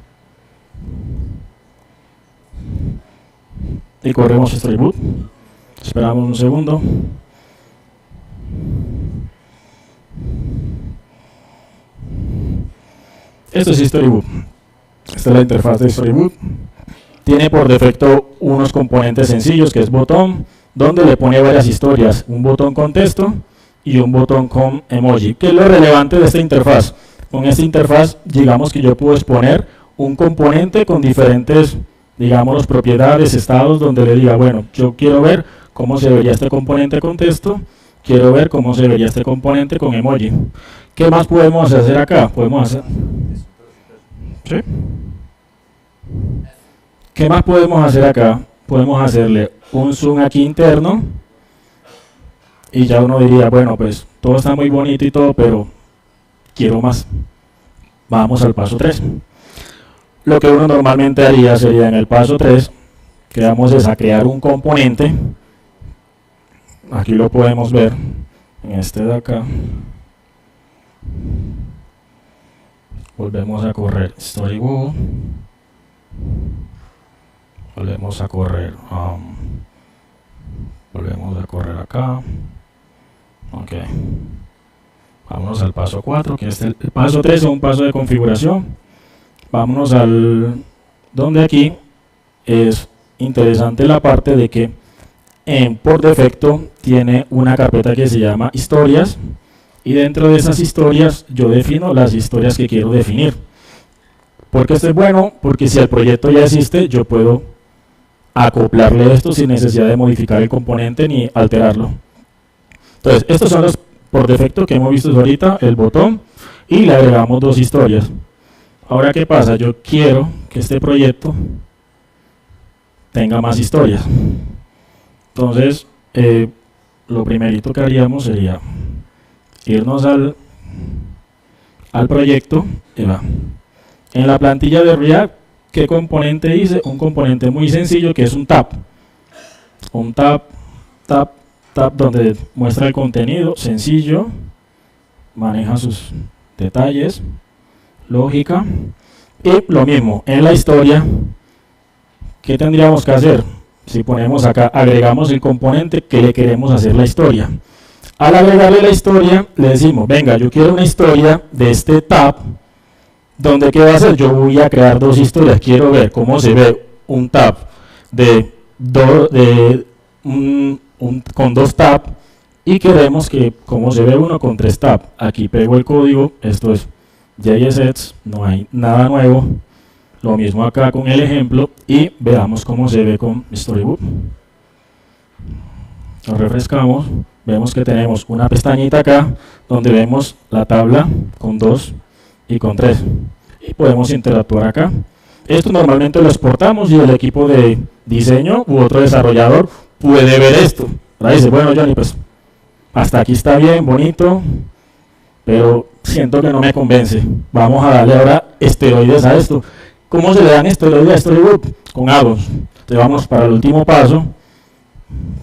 y corremos Storyboot. Esperamos un segundo. Esto es Storyboot. Esta es la interfaz de Storyboot. Tiene por defecto unos componentes sencillos, que es botón, donde le pone varias historias, un botón con texto y un botón con emoji. ¿Qué es lo relevante de esta interfaz? Con esta interfaz, digamos que yo puedo exponer un componente con diferentes, digamos, propiedades, estados, donde le diga, bueno, yo quiero ver cómo se vería este componente con texto, quiero ver cómo se vería este componente con emoji. ¿Qué más podemos hacer acá? Podemos hacer... ¿Sí? ¿Qué más podemos hacer acá? Podemos hacerle un zoom aquí interno y ya uno diría, bueno, pues todo está muy bonito y todo, pero quiero más. Vamos al paso 3. Lo que uno normalmente haría sería en el paso 3, que vamos es a crear un componente. Aquí lo podemos ver, en este de acá. Volvemos a correr Storyboot. Volvemos a correr. Volvemos a correr acá. Ok. Vámonos al paso 4, que es el paso 3, es un paso de configuración. Vámonos al... donde aquí es interesante la parte de que por defecto tiene una carpeta que se llama historias y dentro de esas historias yo defino las historias que quiero definir. ¿Por qué esto es bueno? Porque si el proyecto ya existe, yo puedo acoplarle esto sin necesidad de modificar el componente ni alterarlo. Entonces, estos son los por defecto que hemos visto ahorita, el botón, y le agregamos 2 historias. Ahora, ¿qué pasa? Yo quiero que este proyecto tenga más historias. Entonces, lo primerito que haríamos sería irnos al proyecto. En la plantilla de React, ¿qué componente hice? Un componente muy sencillo que es un tab. Un tab donde muestra el contenido, sencillo, maneja sus detalles, lógica. Y lo mismo, en la historia, ¿qué tendríamos que hacer? Si ponemos acá, agregamos el componente que le queremos hacer la historia. Al agregarle la historia, le decimos, venga, yo quiero una historia de este tab, donde ¿qué va a hacer? Yo voy a crear 2 historias, quiero ver cómo se ve un tab con 2 tabs, y queremos que cómo se ve uno con 3 tabs. Aquí pego el código, esto es JSX, no hay nada nuevo. Lo mismo acá con el ejemplo, y veamos cómo se ve con Storybook. Lo refrescamos, vemos que tenemos una pestañita acá, donde vemos la tabla con 2 y con 3, y podemos interactuar acá. Esto normalmente lo exportamos y el equipo de diseño u otro desarrollador puede ver esto. Ahora dice, bueno, Johnny, pues hasta aquí está bien, bonito, pero siento que no me convence. Vamos a darle ahora esteroides a esto. ¿Cómo se le dan esteroides a Storybook? Con add-ons. Entonces vamos para el último paso.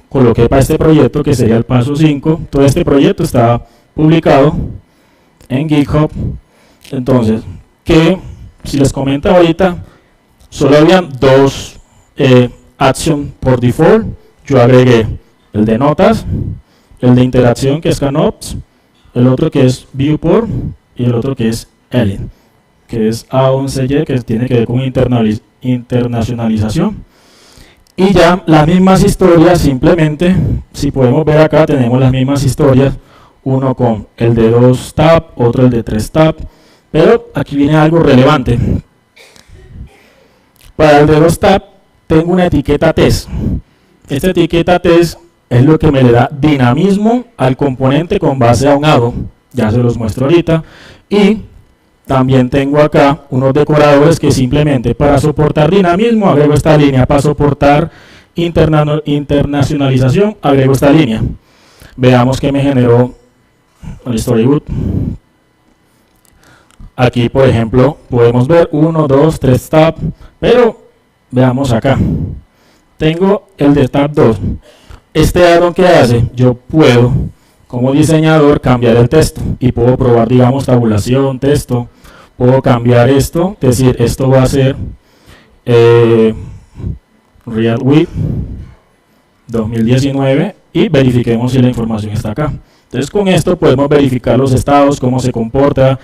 Coloqué para este proyecto, que sería el paso 5. Todo este proyecto está publicado en GitHub. Entonces, que si les comento ahorita, solo habían 2 actions por default. Yo agregué el de notas, el de interacción, que es Canops, el otro que es Viewport, y el otro que es Ellen, que es A11Y, que tiene que ver con internacionalización. Y ya las mismas historias, simplemente, si podemos ver acá, tenemos las mismas historias, uno con el de 2 tab, otro el de 3 tab, pero aquí viene algo relevante. Para el de 2 tab, tengo una etiqueta test. Esta etiqueta test es lo que me le da dinamismo al componente con base a un add-on. Ya se los muestro ahorita. Y también tengo acá unos decoradores que simplemente para soportar dinamismo agrego esta línea, para soportar internacionalización agrego esta línea. Veamos que me generó el Storybook. Aquí, por ejemplo, podemos ver 1, 2, 3 tab, pero veamos acá. Tengo el de tab 2. Este add-on, ¿qué hace? Yo puedo, como diseñador, cambiar el texto y puedo probar, digamos, tabulación, texto. Puedo cambiar esto, es decir, esto va a ser React Week 2019 y verifiquemos si la información está acá. Entonces, con esto podemos verificar los estados, cómo se comporta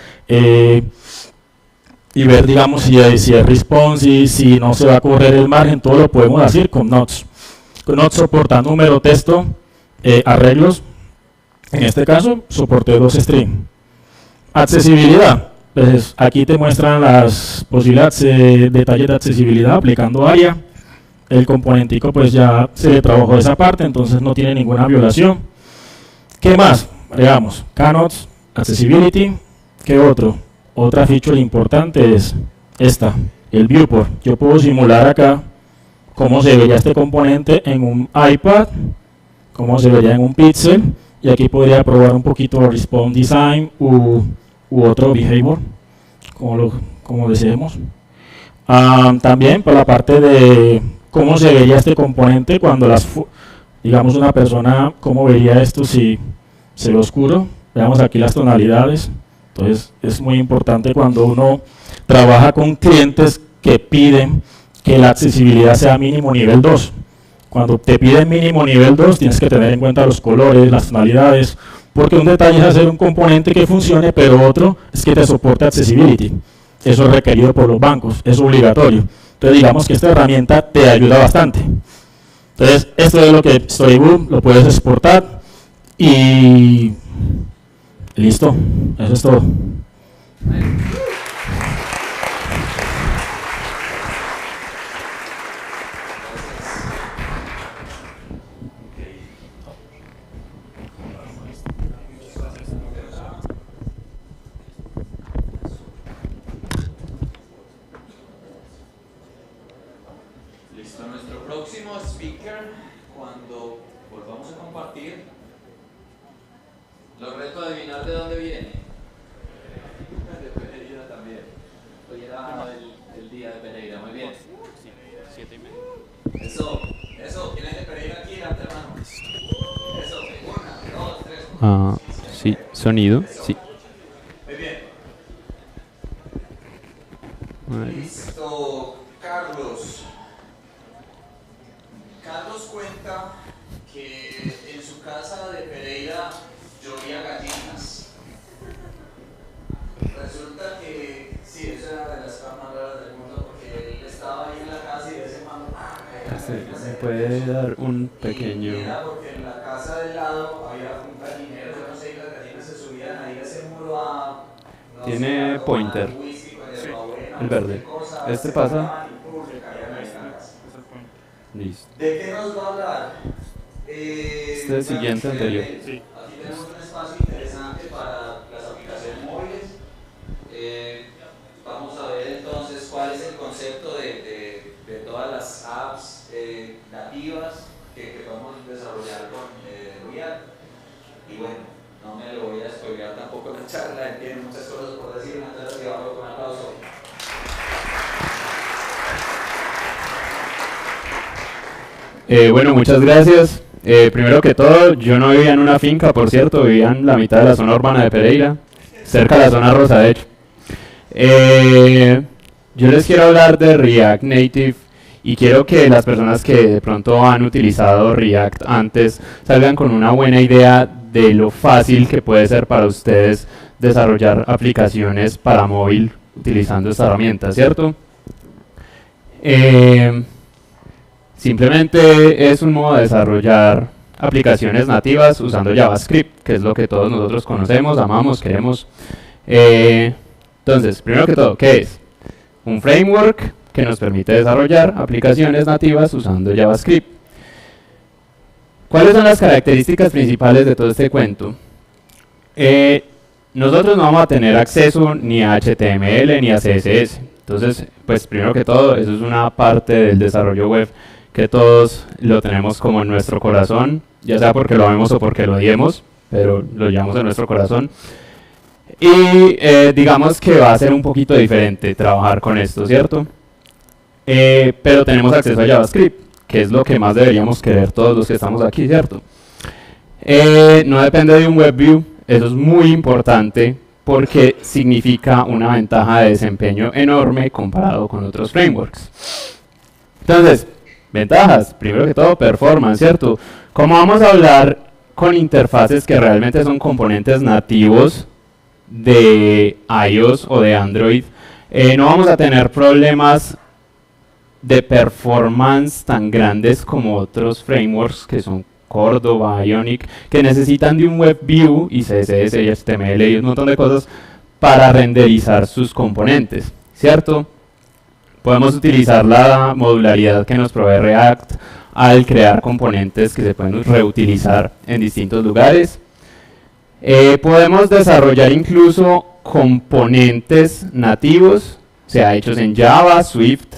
y ver, digamos, si es responsive, si no se va a correr el margen. Todo lo podemos hacer con Notes. Con Notes soporta número, texto, arreglos. En este caso, soporté 2 strings. Accesibilidad. Pues aquí te muestran las posibilidades, detalles de accesibilidad aplicando ARIA. El componentico pues ya se le trabajó esa parte, entonces no tiene ninguna violación. ¿Qué más? Agregamos Canops, Accessibility. ¿Qué otro? Otra feature importante es esta, el Viewport. Yo puedo simular acá cómo se vería este componente en un iPad, cómo se vería en un Pixel, y aquí podría probar un poquito Response Design u otro Behavior, como deseemos. También por la parte de cómo se vería este componente cuando digamos una persona, cómo vería esto si se ve oscuro. Veamos aquí las tonalidades. Entonces es muy importante cuando uno trabaja con clientes que piden que la accesibilidad sea mínimo nivel 2. Cuando te piden mínimo nivel 2 tienes que tener en cuenta los colores, las tonalidades, porque un detalle es hacer un componente que funcione, pero otro es que te soporte accessibility. Eso es requerido por los bancos, es obligatorio. Entonces digamos que esta herramienta te ayuda bastante. Entonces esto es lo que Storybook lo puedes exportar y Listo, eso es todo.
Listo, nuestro próximo speaker, cuando volvamos a compartir, los reto a adivinar de dónde viene. De Pereira también. Hoy era el día de Pereira, muy bien. 7:30. Eso, ¿quién es de Pereira aquí? Levanta la mano. Eso, 1, 2, 3.
Sí, sonido,
Eso.
sí.
Muy bien.
Vale.
Listo, Carlos. Carlos cuenta que en su casa de Pereira llovía gallinas. Resulta que, sí, eso era de las cosas más raras del mundo, porque él estaba ahí en la casa y de ese mando,
¿Me puede dar un pequeño?
Y era porque en la casa del lado había un gallinero, yo no sé, y las gallinas se subían ahí a ese muro a... No
Tiene
sé,
pointer.
whisky con hierbabuena,
El verde.
cosa,
Este
se
pasa.
tomaban y pum, le caían ahí en la casa.
Listo.
¿De qué nos va a hablar?
Este es siguiente anterior.
Sí. Aquí tenemos un espacio interesante para las aplicaciones móviles. Vamos a ver entonces cuál es el concepto de todas las apps nativas que podemos desarrollar con React. Y bueno, no me lo voy a spoilear tampoco en la charla, tiene muchas cosas por decir, entonces llevarlo con un aplauso.
Bueno, muchas gracias. Primero que todo, yo no vivía en una finca, por cierto, vivía en la mitad de la zona urbana de Pereira, cerca de la zona rosa, de hecho. Yo les quiero hablar de React Native y quiero que las personas que de pronto han utilizado React antes salgan con una buena idea de lo fácil que puede ser para ustedes desarrollar aplicaciones para móvil utilizando esta herramienta, ¿cierto? Simplemente es un modo de desarrollar aplicaciones nativas usando JavaScript, que es lo que todos nosotros conocemos, amamos, queremos. Entonces, primero que todo, ¿qué es? Un framework que nos permite desarrollar aplicaciones nativas usando JavaScript. ¿Cuáles son las características principales de todo este cuento? Nosotros no vamos a tener acceso ni a HTML ni a CSS. Entonces, pues primero que todo, eso es una parte del desarrollo web que todos lo tenemos como en nuestro corazón, ya sea porque lo amemos o porque lo odiemos, pero lo llevamos en nuestro corazón. Y digamos que va a ser un poquito diferente trabajar con esto, ¿cierto? Pero tenemos acceso a JavaScript, que es lo que más deberíamos querer todos los que estamos aquí, ¿cierto? No depende de un WebView, eso es muy importante porque significa una ventaja de desempeño enorme comparado con otros frameworks. Entonces, ventajas, primero que todo, performance, ¿cierto? Como vamos a hablar con interfaces que realmente son componentes nativos de iOS o de Android, no vamos a tener problemas de performance tan grandes como otros frameworks que son Cordova, Ionic, que necesitan de un WebView y CSS y HTML y un montón de cosas para renderizar sus componentes, ¿cierto? Podemos utilizar la modularidad que nos provee React al crear componentes que se pueden reutilizar en distintos lugares. Podemos desarrollar incluso componentes nativos, sea hechos en Java, Swift,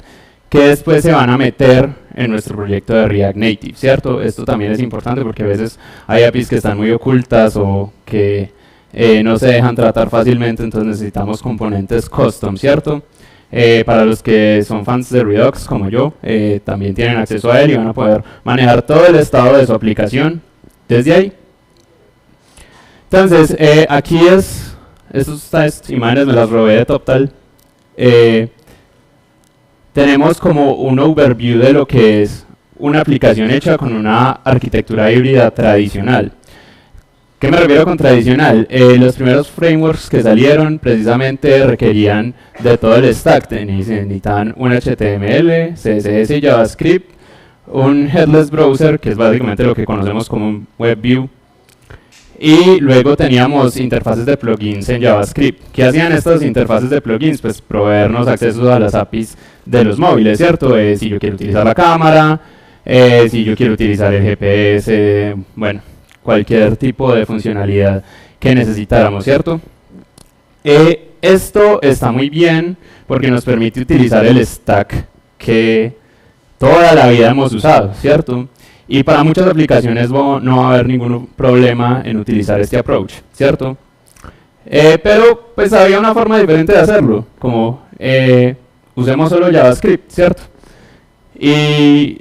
que después se van a meter en nuestro proyecto de React Native, ¿cierto? Esto también es importante porque a veces hay APIs que están muy ocultas o que no se dejan tratar fácilmente, entonces necesitamos componentes custom, ¿cierto? Para los que son fans de Redux, como yo, también tienen acceso a él y van a poder manejar todo el estado de su aplicación desde ahí. Entonces, aquí estas imágenes me las robé de TopTal. Tenemos como un overview de lo que es una aplicación hecha con una arquitectura híbrida tradicional. ¿Qué me refiero con tradicional? Los primeros frameworks que salieron precisamente requerían de todo el stack. Necesitan un HTML, CSS y JavaScript, un headless browser, que es básicamente lo que conocemos como un WebView,
Y luego teníamos interfaces de plugins en JavaScript. ¿Qué hacían estas interfaces de plugins? Pues proveernos acceso a las APIs de los móviles, ¿cierto? Si yo quiero utilizar la cámara, si yo quiero utilizar el GPS, bueno, cualquier tipo de funcionalidad que necesitáramos, ¿cierto? Esto está muy bien porque nos permite utilizar el stack que toda la vida hemos usado, ¿cierto? Y para muchas aplicaciones no va a haber ningún problema en utilizar este approach, ¿cierto? Pero pues había una forma diferente de hacerlo, como usemos solo JavaScript, ¿cierto? Y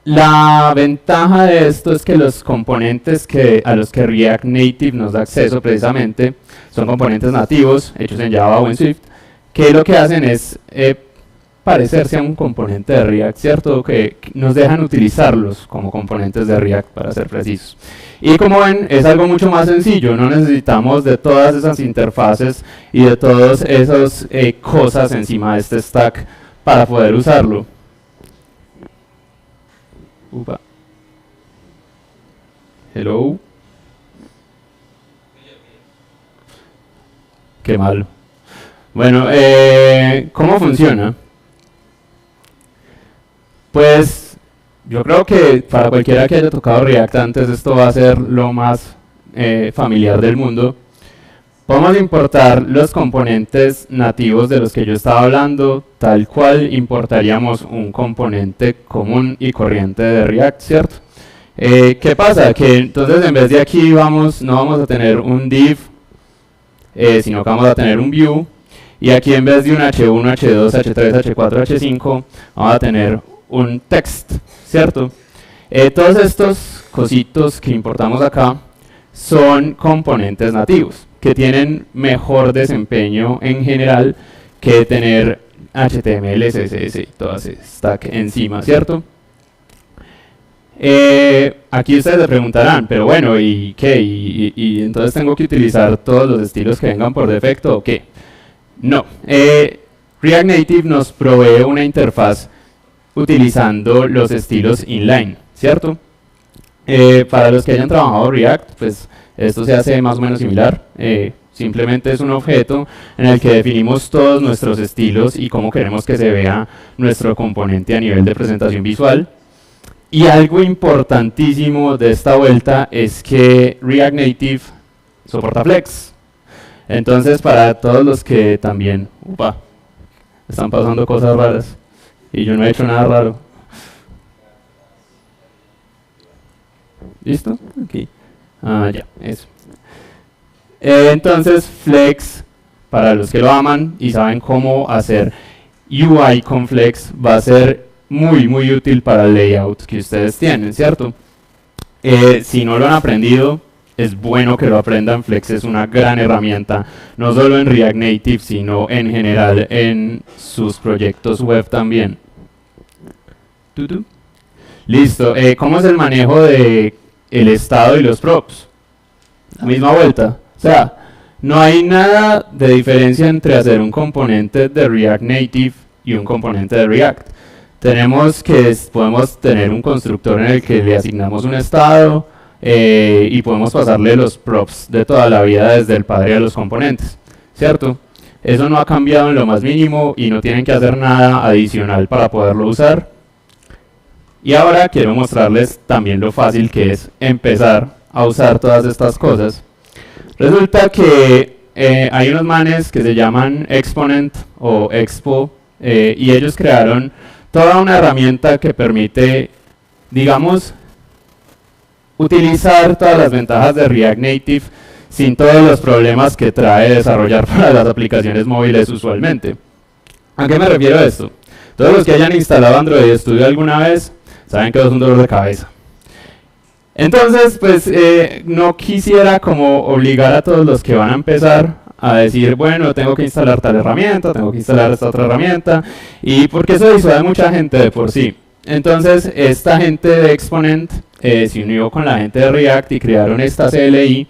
la ventaja de esto es que los componentes a los que React Native nos da acceso precisamente son componentes nativos hechos en Java o en Swift, que lo que hacen es parecerse a un componente de React, ¿cierto? Que nos dejan utilizarlos como componentes de React, para ser precisos. Y como ven, es algo mucho más sencillo, no necesitamos de todas esas interfaces y de todas esas cosas encima de este stack para poder usarlo. Upa. Hello. Qué malo. Bueno, ¿cómo funciona? Pues yo creo que para cualquiera que haya tocado React antes, esto va a ser lo más familiar del mundo. Podemos importar los componentes nativos de los que yo estaba hablando, tal cual importaríamos un componente común y corriente de React, ¿cierto? ¿Qué pasa? Que entonces en vez de aquí no vamos a tener un div, sino que vamos a tener un view, y aquí en vez de un h1, h2, h3, h4, h5, vamos a tener un text, ¿cierto? Todos estos cositos que importamos acá son componentes nativos, que tienen mejor desempeño en general que tener HTML, CSS y todo ese stack encima, ¿cierto? Aquí ustedes se preguntarán, pero bueno, ¿y qué? ¿Y entonces tengo que utilizar todos los estilos que vengan por defecto o qué? No, React Native nos provee una interfaz utilizando los estilos inline, ¿cierto? Para los que hayan trabajado React, pues esto se hace más o menos similar. Simplemente es un objeto en el que definimos todos nuestros estilos y cómo queremos que se vea nuestro componente a nivel de presentación visual. Y algo importantísimo de esta vuelta es que React Native soporta Flex. Entonces, para todos los que también están pasando cosas raras y yo no he hecho nada raro. ¿Listo? Aquí. Ya, eso. Entonces, Flex, para los que lo aman y saben cómo hacer UI con Flex, va a ser muy, muy útil para el layout que ustedes tienen, ¿cierto? Si no lo han aprendido, es bueno que lo aprendan. Flex es una gran herramienta, no solo en React Native, sino en general en sus proyectos web también. Listo. ¿Cómo es el manejo de el estado y los props? La misma vuelta. O sea, no hay nada de diferencia entre hacer un componente de React Native y un componente de React. Podemos tener un constructor en el que le asignamos un estado y podemos pasarle los props de toda la vida desde el padre de los componentes, ¿cierto? Eso no ha cambiado en lo más mínimo y no tienen que hacer nada adicional para poderlo usar. Y ahora quiero mostrarles también lo fácil que es empezar a usar todas estas cosas. Resulta que hay unos manes que se llaman Exponent o Expo y ellos crearon toda una herramienta que permite, digamos, utilizar todas las ventajas de React Native sin todos los problemas que trae desarrollar para las aplicaciones móviles usualmente. ¿A qué me refiero a esto? Todos los que hayan instalado Android Studio alguna vez saben que eso es un dolor de cabeza. Entonces, pues no quisiera como obligar a todos los que van a empezar a decir, bueno, tengo que instalar tal herramienta, tengo que instalar esta otra herramienta, y porque eso disuade a mucha gente de por sí. Entonces, esta gente de Exponent se unió con la gente de React y crearon esta CLI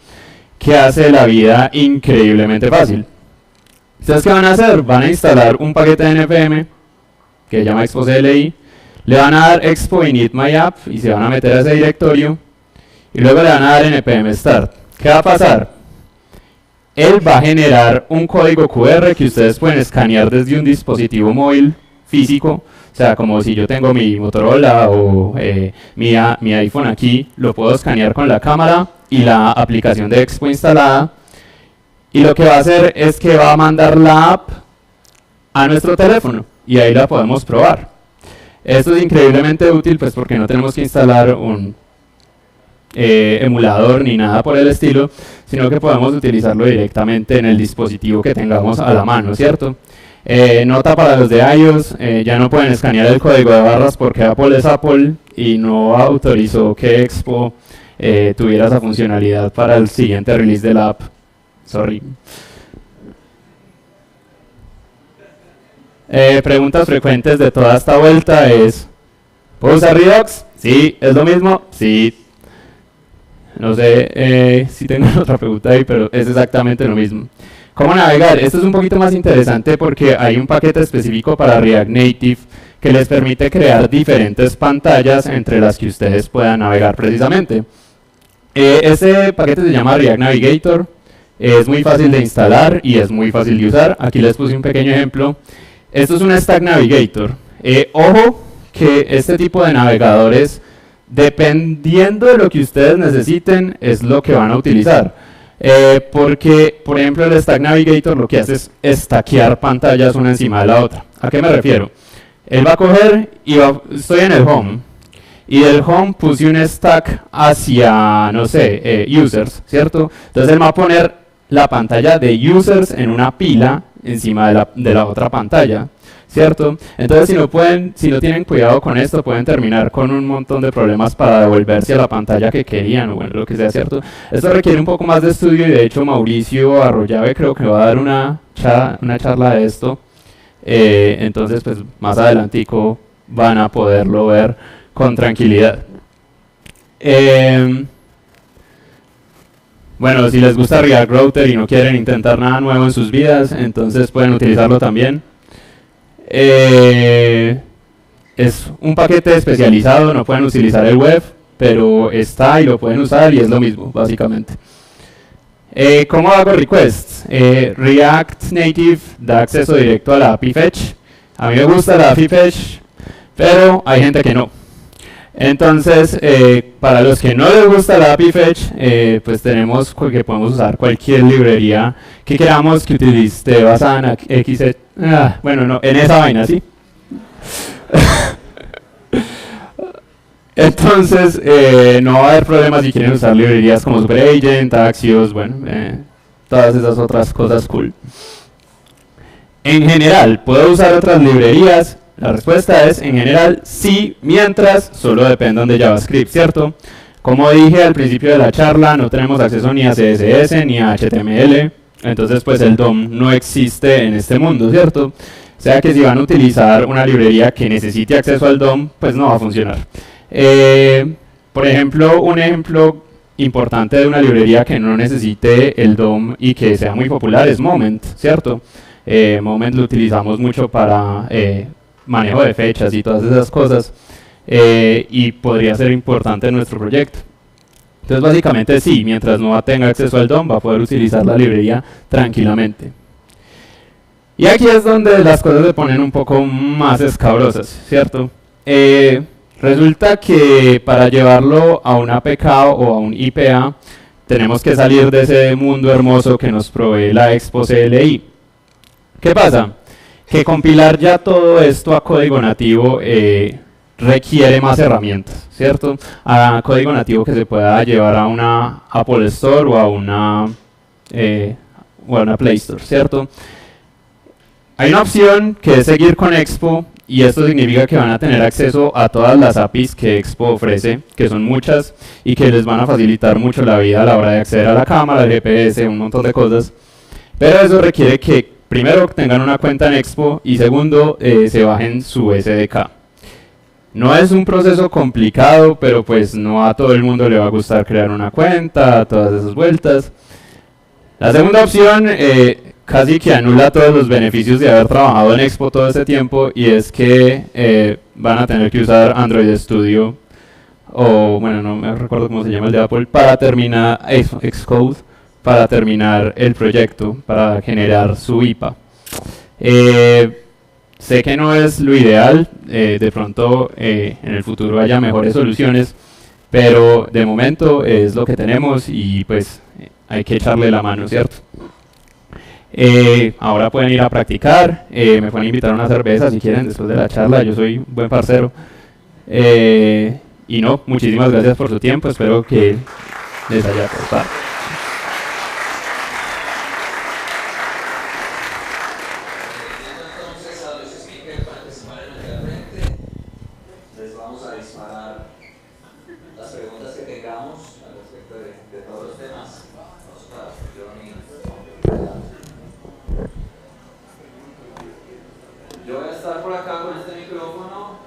que hace la vida increíblemente fácil. ¿Ustedes qué van a hacer? Van a instalar un paquete de NPM que se llama Expo CLI, le van a dar expo init my app y se van a meter a ese directorio y luego le van a dar npm start. ¿Qué va a pasar? Él va a generar un código QR que ustedes pueden escanear desde un dispositivo móvil físico. O sea, como si yo tengo mi Motorola o mi iPhone aquí, lo puedo escanear con la cámara y la aplicación de Expo instalada. Y lo que va a hacer es que va a mandar la app a nuestro teléfono y ahí la podemos probar. Esto es increíblemente útil pues porque no tenemos que instalar un emulador ni nada por el estilo, sino que podemos utilizarlo directamente en el dispositivo que tengamos a la mano, ¿cierto? Nota para los de iOS, ya no pueden escanear el código de barras porque Apple es Apple y no autorizó que Expo tuviera esa funcionalidad para el siguiente release de la app. Sorry. Preguntas frecuentes de toda esta vuelta es: ¿puedo usar Redux? Sí. ¿Es lo mismo? Sí. No sé si tengo otra pregunta ahí, pero es exactamente lo mismo. ¿Cómo navegar? Esto es un poquito más interesante porque hay un paquete específico para React Native que les permite crear diferentes pantallas entre las que ustedes puedan navegar precisamente. Ese paquete se llama React Navigator. Es muy fácil de instalar y es muy fácil de usar. Aquí les puse un pequeño ejemplo. Esto es un Stack Navigator. Ojo que este tipo de navegadores, dependiendo de lo que ustedes necesiten, es lo que van a utilizar. Porque, por ejemplo, el Stack Navigator lo que hace es stackear pantallas una encima de la otra. ¿A qué me refiero? Él va a coger y estoy en el home. Y del home puse un stack hacia, no sé, users, ¿cierto? Entonces él va a poner la pantalla de users en una pila encima de la otra pantalla, ¿cierto? Entonces si no tienen cuidado con esto, pueden terminar con un montón de problemas para devolverse a la pantalla que querían, o bueno, lo que sea, ¿cierto? Esto requiere un poco más de estudio y de hecho Mauricio Arroyave creo que va a dar una charla de esto. Entonces pues más adelantico van a poderlo ver con tranquilidad. Bueno, si les gusta React Router y no quieren intentar nada nuevo en sus vidas, entonces pueden utilizarlo también. Es un paquete especializado, no pueden utilizar el web, pero está y lo pueden usar y es lo mismo, básicamente. ¿Cómo hago requests? React Native da acceso directo a la API Fetch. A mí me gusta la API Fetch, pero hay gente que no. Entonces, para los que no les gusta la API Fetch, pues tenemos que podemos usar cualquier librería que queramos que utilice basada en XZ. Bueno, no, en esa vaina, ¿sí? Entonces, no va a haber problemas si quieren usar librerías como SuperAgent, Axios, bueno, todas esas otras cosas cool. En general, ¿puedo usar otras librerías? La respuesta es, en general, sí, mientras solo dependan de JavaScript, ¿cierto? Como dije al principio de la charla, no tenemos acceso ni a CSS ni a HTML, entonces pues el DOM no existe en este mundo, ¿cierto? O sea que si van a utilizar una librería que necesite acceso al DOM, pues no va a funcionar. Por ejemplo, un ejemplo importante de una librería que no necesite el DOM y que sea muy popular es Moment, ¿cierto? Moment lo utilizamos mucho para manejo de fechas y todas esas cosas, y podría ser importante en nuestro proyecto. Entonces básicamente sí, mientras no tenga acceso al DOM va a poder utilizar la librería tranquilamente. Y aquí es donde las cosas se ponen un poco más escabrosas, ¿cierto? Resulta que para llevarlo a un APK o a un IPA tenemos que salir de ese mundo hermoso que nos provee la Expo CLI. ¿Qué pasa? Que compilar ya todo esto a código nativo requiere más herramientas, ¿cierto? A código nativo que se pueda llevar a una Apple Store o a una Play Store, ¿cierto? Hay una opción que es seguir con Expo y esto significa que van a tener acceso a todas las APIs que Expo ofrece, que son muchas y que les van a facilitar mucho la vida a la hora de acceder a la cámara, el GPS, un montón de cosas. Pero eso requiere que primero tengan una cuenta en Expo y segundo se bajen su SDK. No es un proceso complicado, pero pues no a todo el mundo le va a gustar crear una cuenta, todas esas vueltas. La segunda opción casi que anula todos los beneficios de haber trabajado en Expo todo este tiempo y es que van a tener que usar Android Studio o bueno, no me recuerdo cómo se llama el de Apple, para terminar, eso, Xcode, para terminar el proyecto, para generar su IPA. Sé que no es lo ideal, de pronto en el futuro haya mejores soluciones, pero de momento es lo que tenemos y pues hay que echarle la mano, ¿cierto? Ahora pueden ir a practicar, me pueden invitar a una cerveza si quieren después de la charla, yo soy un buen parcero. Y no, muchísimas gracias por su tiempo, espero que les haya gustado.
Entonces a los speakers para que se paren aquí al frente, les vamos a disparar las preguntas que tengamos al respecto de todos los temas. Vamos para Johnny. Yo voy a estar por acá con este micrófono.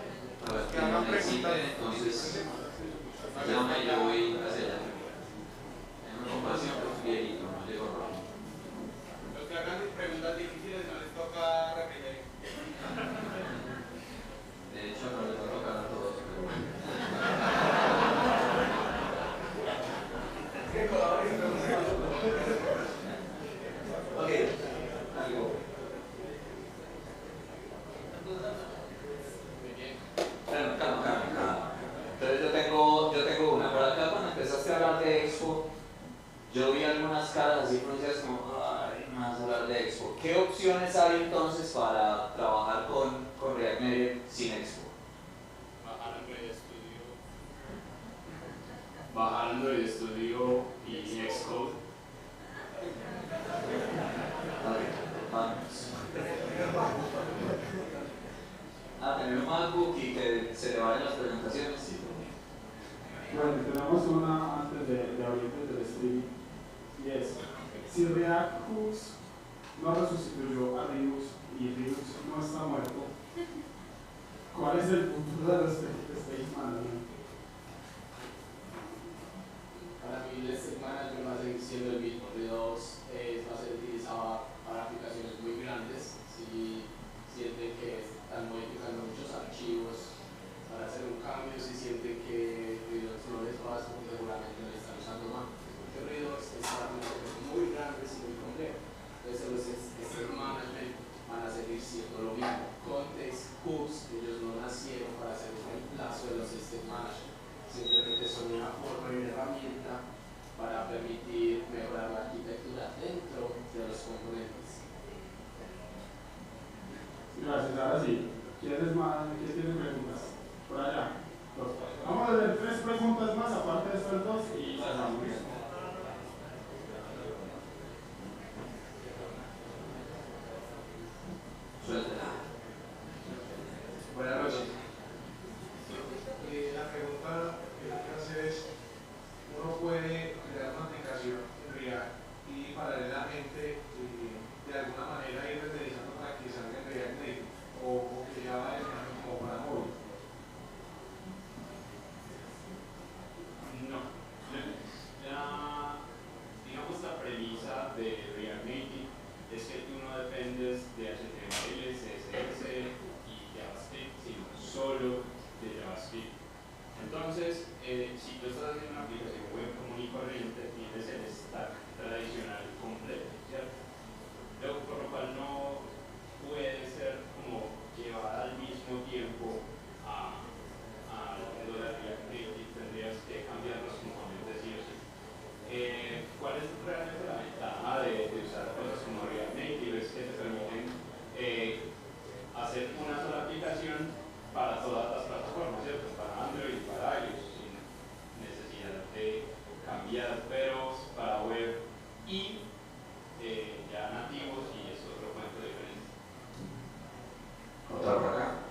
A ver qué me necesiten, entonces llama y yo voy hacia allá. En una comparación con un viejito, no llego rojo.
Los que hagan preguntas difíciles no les toca repetir.
De hecho, no les va a tocar a todos, pero bueno. Ok, algo. Calma. Entonces yo tengo una. Por acá cuando empezaste a hablar de Expo, yo vi algunas caras así pronunciadas como, ay, no vas a hablar de Expo. ¿Qué opciones hay entonces para trabajar con React Native sin Expo?
Bajar Android Studio y Xcode.
Tener un MacBook y que se le vayan las presentaciones. Sí.
Bueno, tenemos una antes de abrir desde el streaming y es, si React Hooks no resucitó a Linux y Linux no está muerto, ¿cuál es el futuro de los State Management?
Para mí el State Management va a seguir siendo el mismo. R2 va a ser utilizado para aplicaciones muy grandes. Si sienten que están modificando muchos archivos para hacer un cambio, si sienten que R2 no les basta, porque seguramente lo están usando más. Porque R2 es para aplicaciones muy grandes y muy complejas. Entonces los State Management van a seguir siendo lo mismo. Context, hooks, ellos no nacieron para hacer un reemplazo de los State Management. Simplemente son una forma y una herramienta para permitir mejorar la arquitectura dentro de los componentes.
Gracias, ahora sí. ¿Quién tiene preguntas? Por allá. Vamos a hacer 3 preguntas más aparte de estas 2 y cerramos.
Suéltela.
Buenas noches. La pregunta que yo quiero hacer es, ¿uno puede crear una aplicación en React y paralelamente de alguna manera ir renderizando para que salga en React Native o que ya va como para móvil?
No. Digamos la premisa de React Native es que tú no dependes de HTML, CSS y JavaScript, sino solo de JavaScript. Entonces, si tú estás haciendo una aplicación web común y corriente, tienes el stack tradicional completo, ¿cierto? Por lo cual no puede ser como llevada al mismo tiempo a lo de React Native, tendrías que cambiar los componentes sí o sí. ¿Cuál es realmente la ventaja de usar cosas como React Native? Es que te permiten hacer una sola aplicación para todas las plataformas, ¿cierto? Para Android y para iOS, sin necesidad de cambiar, pero para web y ya nativos, y es otro cuento diferente.
Otra por acá.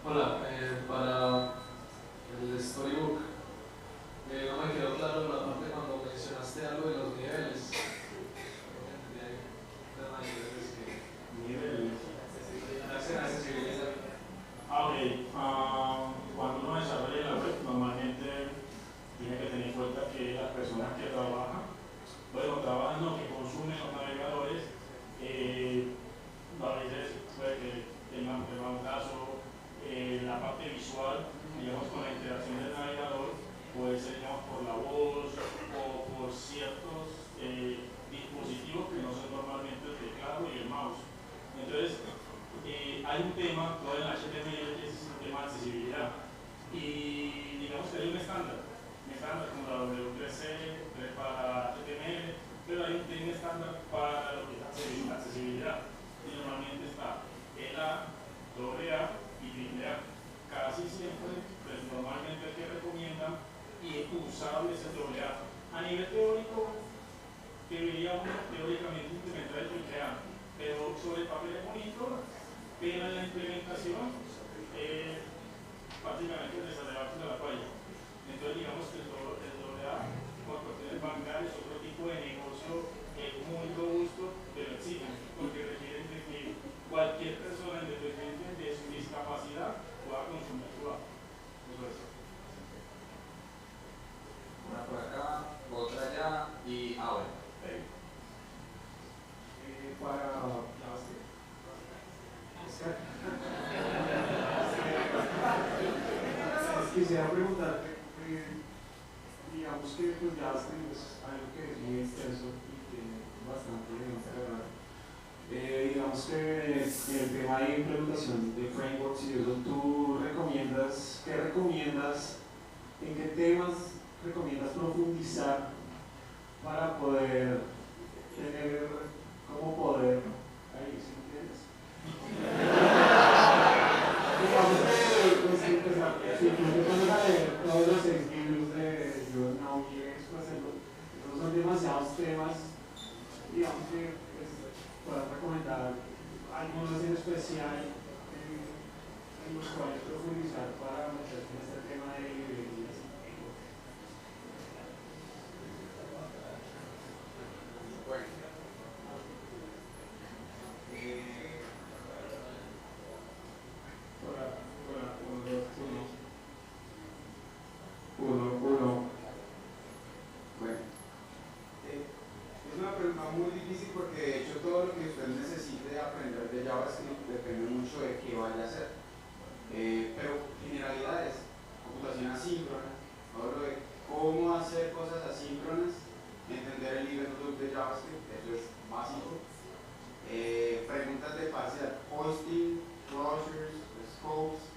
Hola, para el storybook, no me quedó claro la parte cuando mencionaste algo de los niveles.
Niveles.
Accesibilidad.
Cuando uno desarrolla la web, normalmente tiene que tener en cuenta que las personas que trabajan, bueno, trabajan, no, que consumen los navegadores, a veces puede que tengan un caso, la parte visual, digamos, con la interacción del navegador, puede ser, digamos, por la voz o por ciertos dispositivos que no son normalmente el teclado y el mouse. Entonces, hay un tema, todo en HTML, que es un tema de accesibilidad. Y digamos que hay un estándar como la W3C para HTML, pero hay un estándar para lo que es accesibilidad. Y normalmente está ELA, AA y AAA. Casi siempre, pues normalmente el que recomiendan y es usable es el AA. A nivel teórico, deberíamos teóricamente implementar el AAA, pero sobre el papel es bonito, pero en la implementación prácticamente desarrollarse de la falla. Entonces digamos que el AA con cuestiones bancarias, otro tipo de negocio muy robusto, pero exigen, porque requieren de que cualquier persona independiente de su discapacidad pueda consumir su app.
Una por acá, otra allá y ahora.
Para quisiera preguntarte, digamos que pues JavaScript es algo que es muy extenso y tiene bastante de digamos que el tema de implementación de frameworks y eso, ¿tú recomiendas, qué recomiendas, en qué temas recomiendas profundizar para poder tener como poder, ahí, ¿sí me entiendes? Digamos que, pues, si tú te pones a leer todos los 6 libros de John Nautilus, pues esos son demasiados temas, digamos que pues, puedas recomendar algunos en especial en los cuales profundizar para meterte en este tema de librerías.
Bueno. Bueno, es una pregunta muy difícil porque de hecho todo lo que usted necesite aprender de JavaScript depende mucho de qué vaya a hacer. Pero generalidades, computación asíncrona, todo lo de cómo hacer cosas asíncronas, entender el event loop de JavaScript, eso es básico. Preguntas de parcial, hoisting, closures, scopes,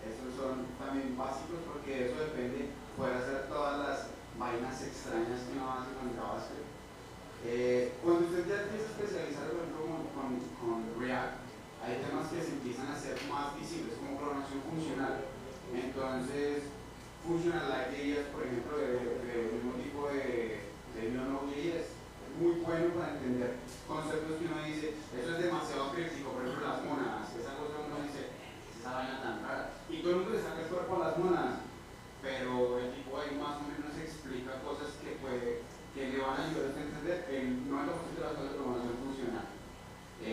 esos son también básicos porque eso depende, poder hacer todas las vainas extrañas que uno hace con JavaScript. Cuando usted ya empieza a especializar, por ejemplo, con React, hay temas que se empiezan a ser más visibles, como programación funcional. Entonces, Functional Light.js, por ejemplo, de mismo tipo de Node.js, es muy bueno para entender conceptos que uno dice, eso es demasiado crítico, por ejemplo, las mónadas, esa cosa uno dice, esa vaina tan rara. Y todo el mundo le saca el cuerpo a las mónadas, pero el tipo ahí más o menos explica cosas que le van a ayudar a entender el 90% de las cosas de programación funcional. Y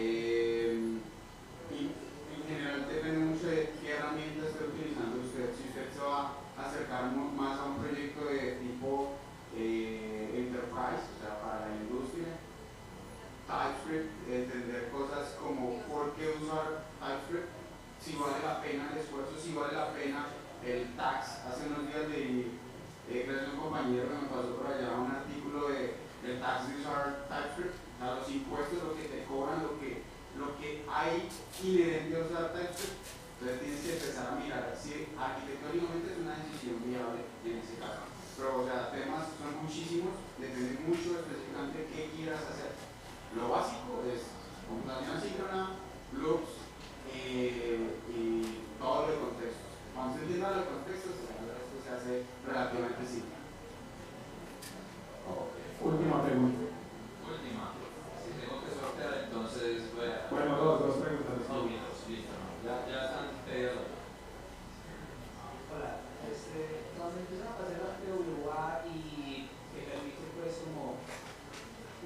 en general depende mucho de qué herramienta esté utilizando usted. Si usted se va a acercar más a un proyecto de tipo enterprise, o sea, para la industria, TypeScript, entender cosas como por qué usar TypeScript, si vale la pena el esfuerzo, si vale la pena el tax. Hace unos días gracias a un compañero que me pasó por allá un artículo del tax de usar TypeScript, a los impuestos, lo que te cobran, lo que hay inherente a usar TypeScript. Entonces tienes que empezar a mirar si arquitectónicamente es una decisión viable en ese caso. Pero o sea, temas son muchísimos, depende mucho específicamente qué quieras hacer. Lo básico es computación asíncrona, loops y todo lo de contextos. Cuando se entienda los contextos, esto se hace relativamente simple.
Última pregunta.
Última. Si tengo que sortear, entonces voy a...
Bueno, dos preguntas.
No, listo. Ya están pedidos.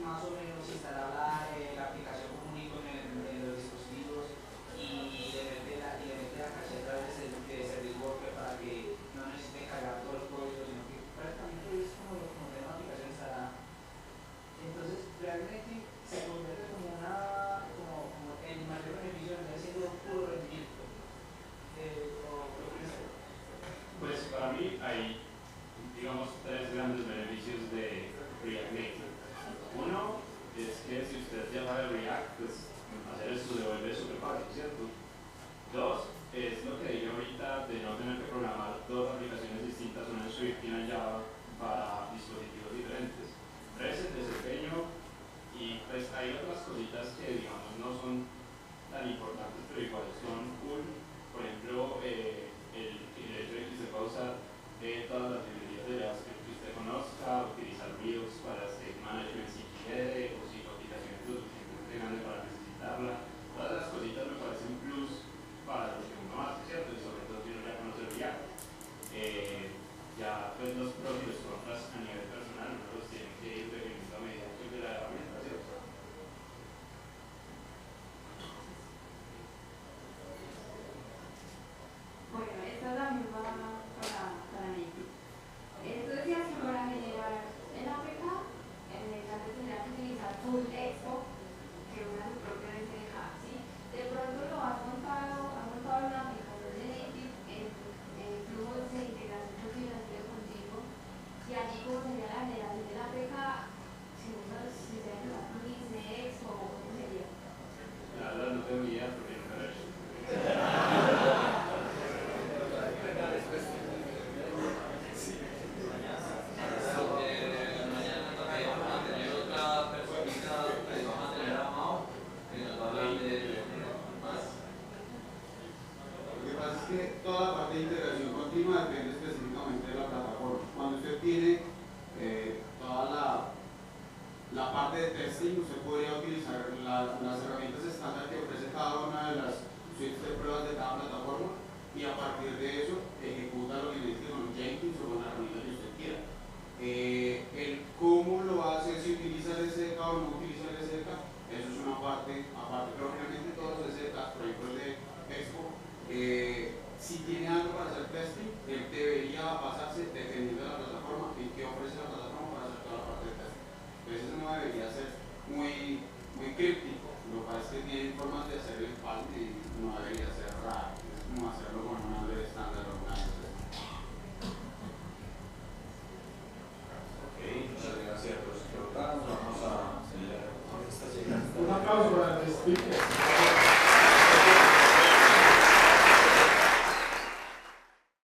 más o menos instalar la aplicación común en los dispositivos y le mete la caché a través de Service Worker para que no necesite cargar todos los códigos, sino que prácticamente es como tener una aplicación instalada. Entonces, realmente se convierte como el mayor beneficio de siendo puro rendimiento.
Pues para mí hay, digamos, tres grandes beneficios de React Native. Uno es que si usted ya sabe React, pues hacer esto se vuelve súper fácil, ¿cierto? Dos, es lo que dije ahorita de no tener que programar dos aplicaciones distintas, una en Swift y una en Java, para dispositivos diferentes. Tres, el desempeño, y pues hay otras cositas que digamos no son tan importantes, pero igual son cool. Por ejemplo, el hecho de que se pueda usar todas las librerías de JavaScript que usted conozca, utilizar Redux para state management si quiere, o si la aplicación es lo suficientemente grande para necesitarla. Todas las cositas me parecen un plus para lo que uno hace, ¿cierto? Y sobre todo si uno ya conoce React. Ya pues los pros y los contras a nivel personal uno los tiene que ir definiendo a medida que de la herramienta, ¿cierto?
Bueno, esta es la misma para mí. Tú decías que para generar el APK, antes tendría que utilizar Full Expo, que es una propia despeja, ¿sí? De pronto lo has montado en una aplicación de Native, en flujos de integración financiera contigo, y allí como sería la generación del APK, si se ven los plugins de Expo, ¿cómo sería?
La verdad no tengo ni idea porque nunca lo he hecho.
Lo que pasa es que toda la parte de integración continua depende específicamente de la plataforma. Cuando usted tiene toda la parte de testing, usted podría utilizar las herramientas estándar que ofrece cada una de las suites de pruebas de cada plataforma y a partir de eso ejecuta lo que necesite con Jenkins o con la herramienta que usted quiera. El cómo lo hace, si utiliza el SDK o no utiliza el SDK, eso es una parte aparte, pero realmente todos los SDKs, por ejemplo el de Expo, si tiene algo para hacer testing, él debería basarse dependiendo de la plataforma en qué ofrece la plataforma para hacer toda la parte de testing. Entonces eso no debería ser muy críptico, lo que pasa es que tienen formas de hacer el palm y no debería ser raro, es como hacerlo con una de estándar o una de
Muchas gracias por su pregunta. Vamos a seguir.
Un aplauso para el speaker.